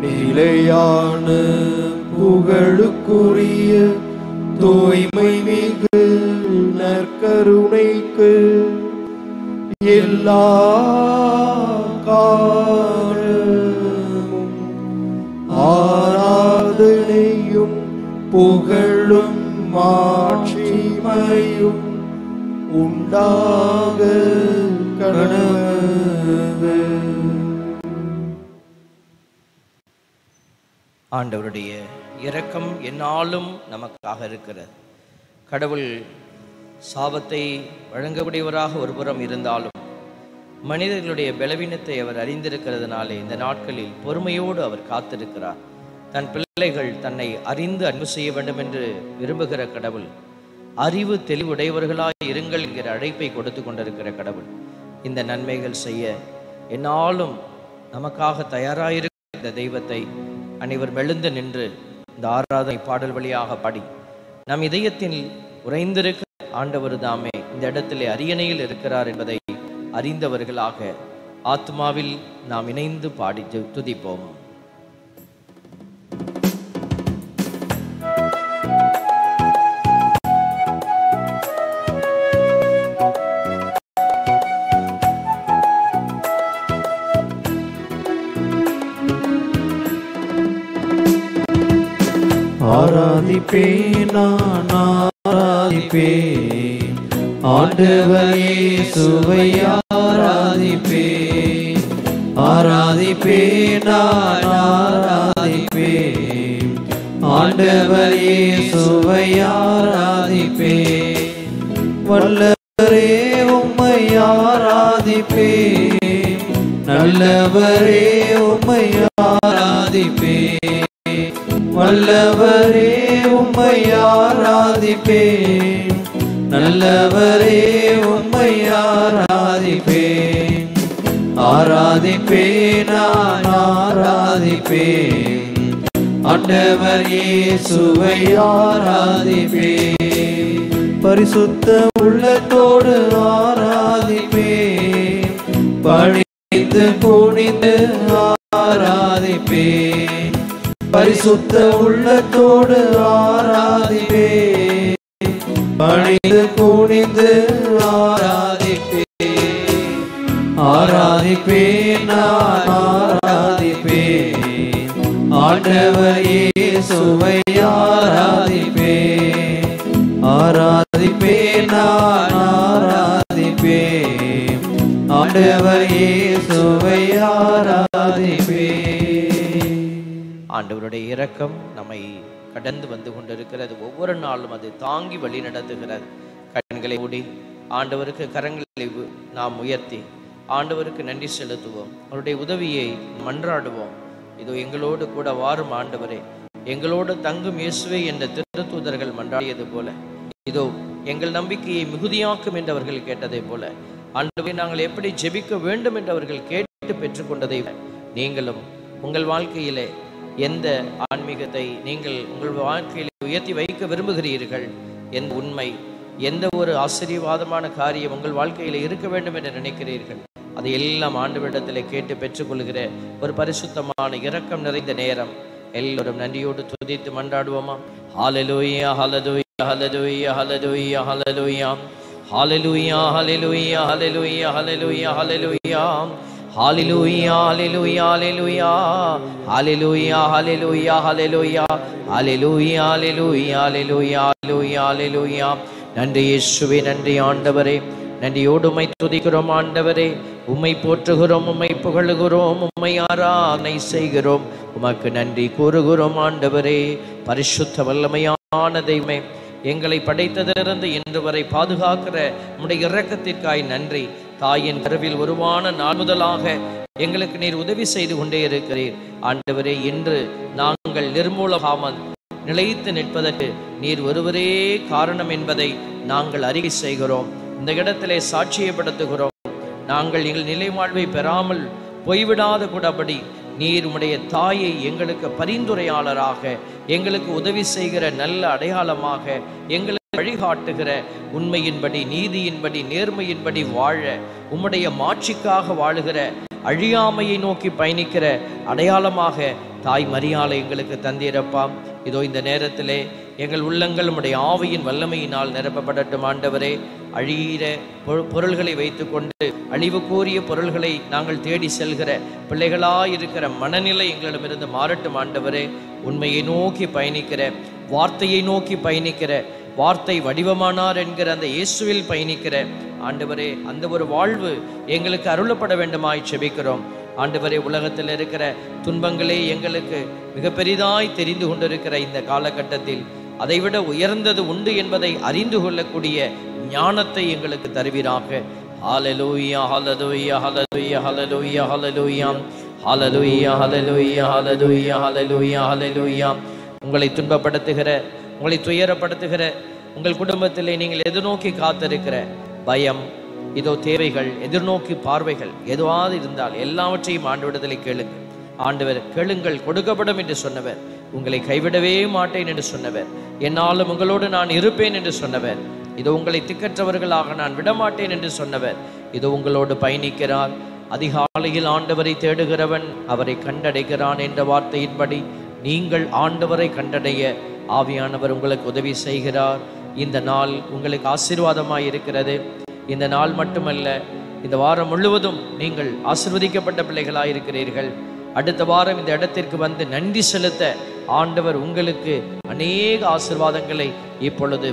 நிலையான புகழுக்குரிய தூய்மை மிகு நற்கருணைக்கு எல்லா காலமும் ஆராதனையும் புகழும் மாட்சிமையும் உண்டாக கடவுது. ஆண்டவருடைய இரக்கம் எந்நாளும் நமக்காக இருக்கிறது. கடவுள் சாபத்தை வழங்கக்கூடியவராக ஒருபுறம் இருந்தாலும் மனிதர்களுடைய பலவீனத்தை அவர் அறிந்திருக்கிறதுனாலே இந்த நாட்களில் பொறுமையோடு அவர் காத்திருக்கிறார். தன் பிள்ளைகள் தன்னை அறிந்து அன்பு செய்ய வேண்டும் என்று விரும்புகிற கடவுள், அறிவு தெளிவுடையவர்களாய் இருங்கள் என்கிற அழைப்பை கொடுத்து கொண்டிருக்கிற கடவுள், இந்த நன்மைகள் செய்ய எந்நாளும் நமக்காக தயாராயிருக்கிற இந்த தெய்வத்தை அனைவர் மெழுந்து நின்று இந்த ஆராதனை பாடல் வழியாக பாடி நம் இதயத்தில் உறைந்திருக்க ஆண்டவர் தாமே இந்த இடத்திலே அரியணையில் இருக்கிறார் என்பதை அறிந்தவர்களாக ஆத்மாவில் நாம் இணைந்து பாடி துதிப்போம். ஆராதிப்பேன் நான் ஆராதிப்பேன் ஆண்டவர் இயேசுவை ஆராதிப்பேன். ஆராதிப்பேன் நான் ஆராதிப்பேன் ஆண்டவர் இயேசுவை ஆராதிப்பேன். வல்லவரே உம்மை ஆராதிப்பேன், நல்லவரே உம்மை ஆராதிப்பேன். வல்லவரே உம்மை ஆராதிப்பேன், நல்லவரே உம்மை ஆராதிப்பேன். ஆராதிப்பேன் நான் ஆராதிப்பேன் ஆண்டவர் இயேசுவை ஆராதிப்பேன். பரிசுத்த உள்ளத்தோடு ஆராதிப்பேன், பணிந்து குனிந்து ஆராதிப்பேன். பரிசுத்த உள்ளத்தோடு ஆராதிப்பேன், பணிந்து குனிந்து ஆராதிப்பேன். ஆராதிப்பேன் நான் ஆராதிப்பேன் ஆண்டவர் இயேசுவை ஆராதிப்பேன். ஆராதிப்பேன் நான் ஆராதிப்பேன் ஆண்டவர் இயேசுவை ஆராதிப்பேன். ஆண்டவருடைய இரக்கம் நம்மை கடந்து வந்து கொண்டிருக்கிறது. ஒவ்வொரு நாளும் அது தாங்கி வழி நடத்துகிறது. கண்களை மூடி ஆண்டவருக்கு கரங்களை நாம் உயர்த்தி ஆண்டவருக்கு நன்றி செலுத்துவோம். அவருடைய உதவியை மன்றாடுவோம். இதோ எங்களோடு கூட வாரும் ஆண்டவரே, எங்களோடு தங்கும் இயேசுவே என்ற திருத்தூதர்கள் மன்றாடியது போல, இதோ எங்கள் நம்பிக்கையை மிகுதியாக்கும் என்றவர்கள் கேட்டதை போல, ஆண்டவரே நாங்கள் எப்படி ஜெபிக்க வேண்டும் என்றவர்கள் கேட்டு பெற்றுக்கொண்டதை நீங்களும் உங்கள் வாழ்க்கையிலே எந்த ஆன்மீகத்தை நீங்கள் உங்கள் வாழ்க்கையில் உயர்த்தி வைக்க விரும்புகிறீர்கள், எந்த உண்மை, எந்த ஒரு ஆச்சரியவாதமான காரியம் உங்கள் வாழ்க்கையில் இருக்க வேண்டும் என்று நினைக்கிறீர்கள், அதை எல்லாம் ஆண்டவரிடத்தில் கேட்டு பெற்றுக்கொள்கிற ஒரு பரிசுத்தமான இரக்கம் நிறைந்த நேரம். எல்லோரும் நன்றியோடு துதித்து மன்றாடுவோமா? ஹல்லேலூயா ஹல்லேலூயா ஹல்லேலூயா ஹல்லேலூயா ஹல்லேலூயா ஹல்லேலூயா ஹல்லேலூயா ஹல்லேலூயா ஹல்லேலூயா ஹல்லேலூயா Hallelujah, hallelujah, hallelujah, hallelujah, hallelujah, hallelujah, hallelujah, hallelujah, hallelujah, hallelujah, hallelujah. நன்றி இயேசுவே, நன்றி ஆண்டவரே, நன்றியோடு உம்மை துதிக்கிறோம் ஆண்டவரே, உம்மை போற்றுகிறோம், உம்மை புகழுகிறோம், உம்மை ஆராதனை செய்கிறோம், உமக்கு நன்றி கூறுகிறோம் ஆண்டவரே. பரிசுத்த வல்லமையான தெய்வமே, எங்களை படைத்ததிலிருந்து இன்று வரை பாதுகாக்கிற உம்முடைய இரக்கத்திற்காய் நன்றி. தாயின் கருவில் உருவான நாள் முதலாக எங்களுக்கு நீர் உதவி செய்து கொண்டே இருக்கிறீர் ஆண்டவரே. இன்று நாங்கள் நிர்மூலகாமல் நிலைத்து நிற்பதற்கு நீர் ஒருவரே காரணம் என்பதை நாங்கள் அறிக்கை செய்கிறோம். இந்த இடத்திலே சாட்சியப்படுத்துகிறோம். நாங்கள் எங்கள் நிலை வாழ்வை பெறாமல் போய்விடாத கூடபடி நீர் உம்முடைய தாயை எங்களுக்கு பரிந்துரையாளராக, எங்களுக்கு உதவி செய்கிற நல்ல அடையாளமாக, எங்களுக்கு வழிகாட்டுகிற உண்மையின்படி, நீதியின்படி, நேர்மையின்படி வாழ, உம்முடைய மாட்சிக்காக வாழுகிற, அழியாமையை நோக்கி பயணிக்கிற அடையாளமாக தாய் மரியாளை எங்களுக்கு தந்தீரப்பாம். இதோ இந்த நேரத்திலே எங்கள் உள்ளங்கள் உம்முடைய ஆவியின் வல்லமையினால் நிரப்பப்படட்டும். ஆண்டவரே, அழிகிற பொருள்களை வைத்துக்கொண்டு அழிவுக்கூறிய பொருள்களை நாங்கள் தேடி செல்கிற பிள்ளைகளாயிருக்கிற மனநிலை எங்களிடமிருந்து மாறட்டும். ஆண்டவரே, உண்மையை நோக்கி பயணிக்கிற, வார்த்தையை நோக்கி பயணிக்கிற, வார்த்தை வடிவமானார் என்கிற அந்த இயேசுவில் பயணிக்கிற ஆண்டவரே, அந்த ஒரு வாழ்வு எங்களுக்கு அருளப்பட வேண்டுமாய் செபிக்கிறோம். ஆண்டவரே, உலகத்தில் இருக்கிற துன்பங்களே எங்களுக்கு மிக பெரிதாய் தெரிந்து கொண்டிருக்கிற இந்த காலகட்டத்தில் அதைவிட உயர்ந்தது உண்டு என்பதை அறிந்து கொள்ளக்கூடிய ஞானத்தை எங்களுக்கு தருவீராக. ஹல்லேலூயா, ஹல்லேலூயா, ஹல்லேலூயா, ஹல்லேலூயா, ஹல்லேலூயா, ஹல்லேலூயா, ஹல்லேலூயா, ஹல்லேலூயா, ஹல்லேலூயா, ஹல்லேலூயா. உங்களை துன்பப்படுத்துகிற, உங்களை துயரப்படுத்துகிற, உங்கள் குடும்பத்திலே நீங்கள் எதிர்நோக்கி காத்திருக்கிற பயம், இதோ தேவைகள், எதிர்நோக்கி பார்வைகள் எதுவாது இருந்தால் எல்லாவற்றையும் ஆண்டவரிடத்திலே கேளுங்கள். ஆண்டவர் கேளுங்கள் கொடுக்கப்படும் என்று சொன்னவர், உங்களை கைவிடவே மாட்டேன் என்று சொன்னவர், என்னாலும் உங்களோடு நான் இருப்பேன் என்று சொன்னவர், இதோ உங்களை திக்கற்றவர்களாக நான் விடமாட்டேன் என்று சொன்னவர், இதோ உங்களோடு பயணிக்கிறார். அதிகாலையில் ஆண்டவரை தேடுகிறவன் அவரை கண்டடைகிறான் என்ற வார்த்தையின்படி நீங்கள் ஆண்டவரை கண்டடைய ஆவியானவர் உங்களுக்கு உதவி செய்கிறார். இந்த நாள் உங்களுக்கு ஆசீர்வாதமாய் இருக்கிறது. இந்த நாள் மட்டுமல்ல, இந்த வாரம் முழுவதும் நீங்கள் ஆசீர்வதிக்கப்பட்ட பிள்ளைகளாய் இருக்கிறீர்கள். அடுத்த வாரம் இந்த இடத்திற்கு வந்து நன்றி செலுத்த ஆண்டவர் உங்களுக்கு அநேக ஆசீர்வாதங்களை இப்பொழுது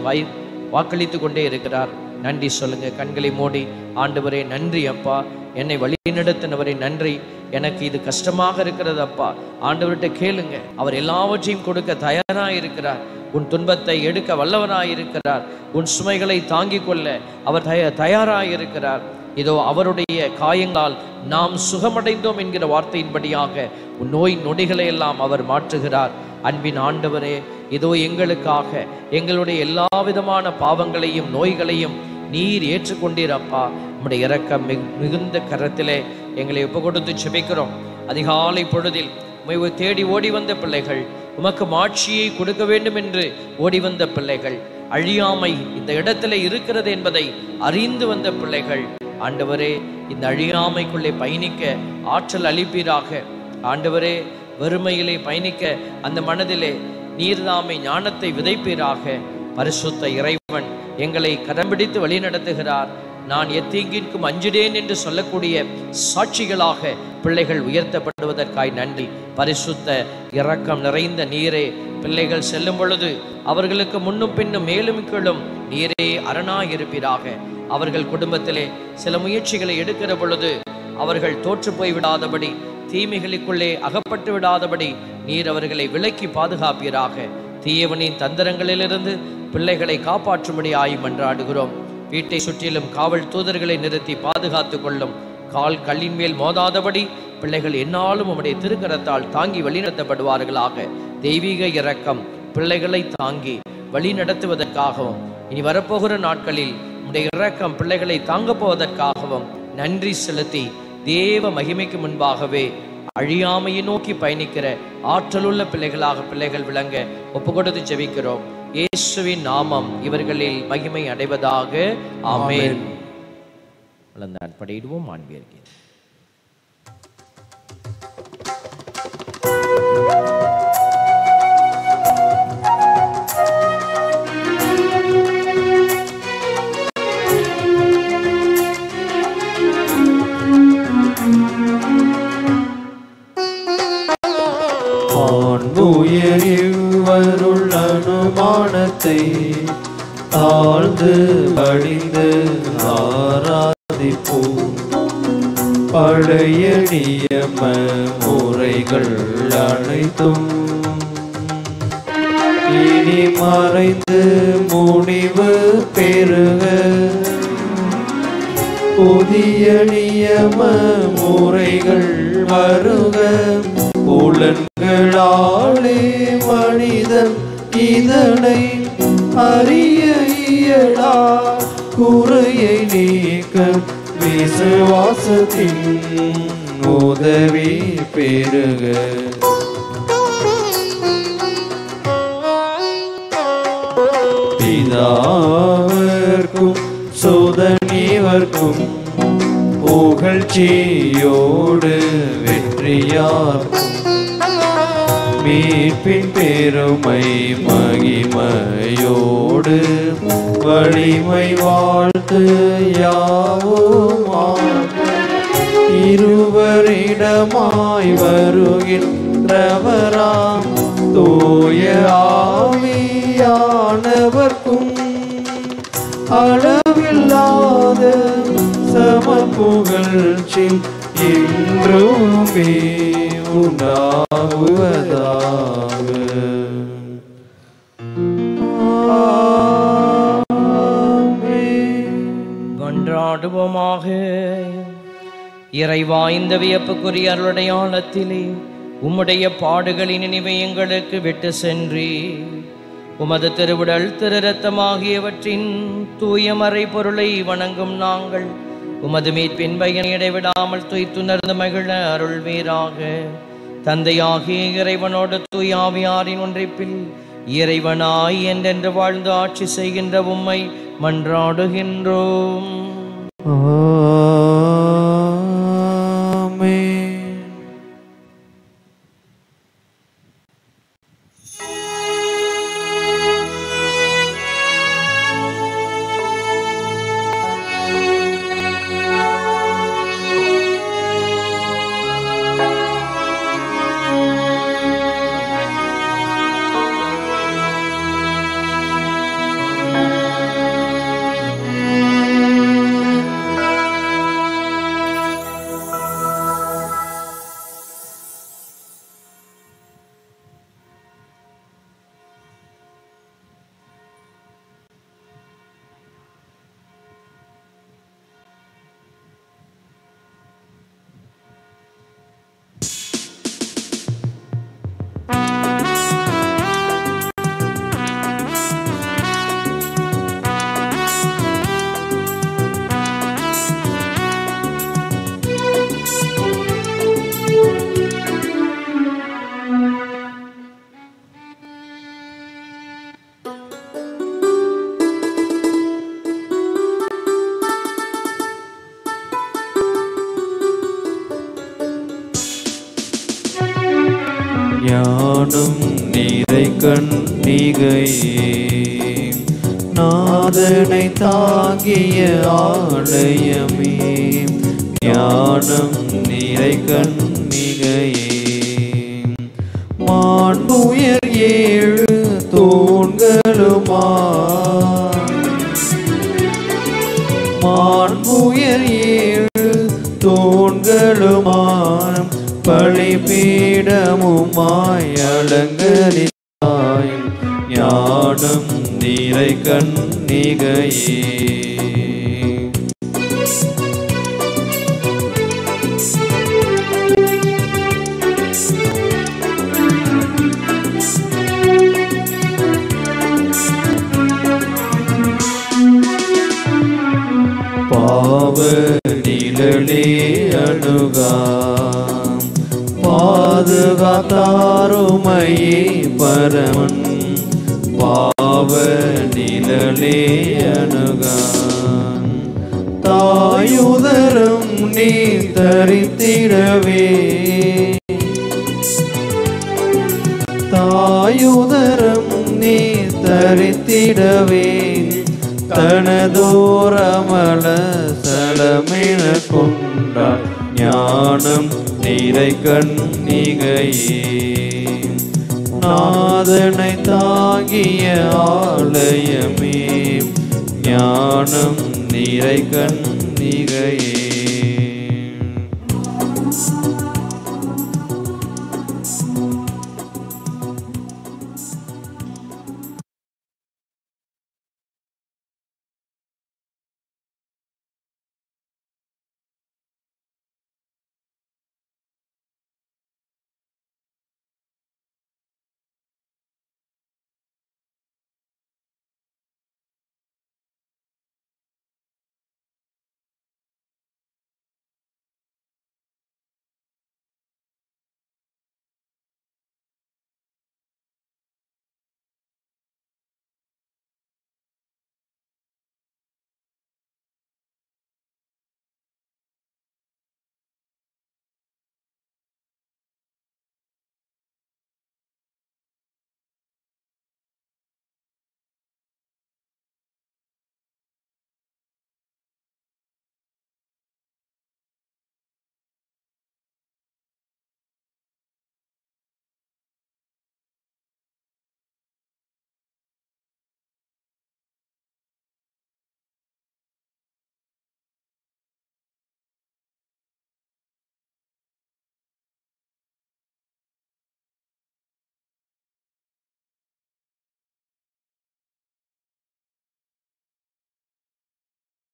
வாக்களித்து கொண்டே இருக்கிறார். நன்றி சொல்லுங்க. கண்களை மூடி, ஆண்டவரே நன்றி அப்பா, என்னை வழிநடத்தினவரே நன்றி, எனக்கு இது கஷ்டமாக இருக்கிறது அப்பா. ஆண்டவர்கிட்ட கேளுங்க. அவர் எல்லாவற்றையும் கொடுக்க தயாராக இருக்கிறார். உன் துன்பத்தை எடுக்க வல்லவராய் இருக்கிறார். உன் சுமைகளை தாங்கிக் கொள்ள அவர் தயாராக இருக்கிறார். இதோ அவருடைய காயங்களால் நாம் சுகமடைந்தோம் என்கிற வார்த்தையின்படியாக உன் நோய் நொடிகளை எல்லாம் அவர் மாற்றுகிறார். அன்பின் ஆண்டவரே, இதோ எங்களுக்காக எங்களுடைய எல்லா விதமான பாவங்களையும் நோய்களையும் நீர் ஏற்றுக்கொண்டீர் அப்பா. உம்முடைய இரக்கம் மிகுந்த கரத்திலே எங்களை ஒப்பு கொடுத்து செபிக்கிறோம். அதிகாலை பொழுதில் உம்மை தேடி ஓடி வந்த பிள்ளைகள், உமக்கு மாட்சியை கொடுக்க வேண்டும் என்று ஓடி வந்த பிள்ளைகள், அழியாமை இந்த இடத்துல இருக்கிறது என்பதை அறிந்து வந்த பிள்ளைகள், ஆண்டவரே இந்த அழியாமைக்குள்ளே பயணிக்க ஆற்றல் அளிப்பீராக. ஆண்டவரே, வறுமையிலே பயணிக்க அந்த மனதிலே நீர்தாமை ஞானத்தை விதைப்பீராக. பரிசுத்த இறைவன் எங்களை கரம் பிடித்து வழி நடத்துகிறார். நான் எத்தீங்கிற்கும் அஞ்சிடேன் என்று சொல்லக்கூடிய சாட்சிகளாக பிள்ளைகள் உயர்த்தப்படுவதற்காய் நன்றி. பரிசுத்த இரக்கம் நிறைந்த நீரே, பிள்ளைகள் செல்லும் பொழுது அவர்களுக்கு முன்னும் பின்னும் மேலும் கீழும் நீரே அரணாயிருப்பீராக. அவர்கள் குடும்பத்திலே சில முயற்சிகளை எடுக்கிற பொழுது அவர்கள் தோற்று போய் விடாதபடி, தீமைகளுக்குள்ளே அகப்பட்டு விடாதபடி நீர் அவர்களை விலக்கி பாதுகாப்பீராக. தீயவனின் தந்திரங்களிலிருந்து பிள்ளைகளை காப்பாற்றும்படி ஆயும் மன்றாடுகிறோம். வீட்டை சுற்றிலும் காவல் தூதர்களை நிறுத்தி பாதுகாத்து கொள்ளும். கால் கல்லின் மேல் மோதாதபடி பிள்ளைகள் என்னாலும் உம்முடைய திருக்கரத்தால் தாங்கி வழிநடத்தப்படுவார்களாக. தெய்வீக இரக்கம் பிள்ளைகளை தாங்கி வழி நடத்துவதற்காகவும், இனி வரப்போகிற நாட்களில் உம்முடைய இரக்கம் பிள்ளைகளை தாங்க போவதற்காகவும் நன்றி செலுத்தி தேவ மகிமைக்கு முன்பாகவே அழியாமையை நோக்கி பயணிக்கிற ஆற்றலுள்ள பிள்ளைகளாக பிள்ளைகள் விளங்க ஒப்பு கொடுத்து ஜெபிக்கிறோம். இயேசுவின் நாமம் இவர்களில் மகிமை அடைவதாக. ஆமென். படியிடுவோம். ஆண்பியர்க்கு உயர்வருள் அனுமானத்தை தாழ்ந்து படிந்து ஆராதிப்போம். பழைய நியம முறைகள் அனைத்தும் இனி மறைந்து முடிவு பெறுக. புதிய நியம முறைகள் வருக. புலன்களாலே மனிதன் இதனை அறிய இயலா. குறையை நீக்க விசுவாசத்தின் உதவி பெருக. பிதாவர்க்கும் சுதனிவர்க்கும் புகழ்ச்சியோடு வெற்றியார்க்கும் மீட்பின் பெருமை மகிமையோடு வலிமை வாழ்த்து யாவுமாம். இருவரிடமாய் வருகின்றவராம் தூய ஆவியானவர்க்கும் அளவில்லாத சமப்புகழ்ச்சி என்றுமே உண்டாகுவதாக. மன்றாடுவோமாக. இறைவா, இந்த வியப்புக்குரிய அருளடையாளத்திலே உம்முடைய பாடுகளின் நினைவை எங்களுக்கு விட்டு சென்றி உமது திருவுடல் திரு இரத்தமாகியவற்றின் தூய மறை பொருளை வணங்கும் நாங்கள் உமது மீட்பின் பயனை இடைவிடாமல் துய்த்துணர்ந்து மகிழ அருள்வீராக. தந்தையாகிய இறைவனோடு தூய ஆவியாரின் ஒன்றிப்பில் இறைவனாய் என்றென்று வாழ்ந்து ஆட்சி செய்கின்ற உம்மை மன்றாடுகின்றோம். ஞானம் நீரை கண்ணிகையே நாதனை தாங்கிய ஆலயமே. ஞானம் நீரை கண்ணிகையே மாண்புயர் ஏழு தூண்களுமா மாண்புயர் ஏழு தூண்களுமான் பலிபீடமுமாய் அலங்கரித்தாய். ஞானம் நீரை கண்ணிகையே பாவ நிழலே அணுகா பாதுகாத்தாருமையே பரமன். பாவ நிழலே அணுகா தாயுதரும் நீ தரித்திடவே தாயுதரும் நீ தரித்திடவே தனதோரமல சலமென கொண்டார். ஞானம் நீரை கண்ணிகையே நாதனை தாங்கிய ஆலயமே. ஞானம் நீரை கண்ணிகையே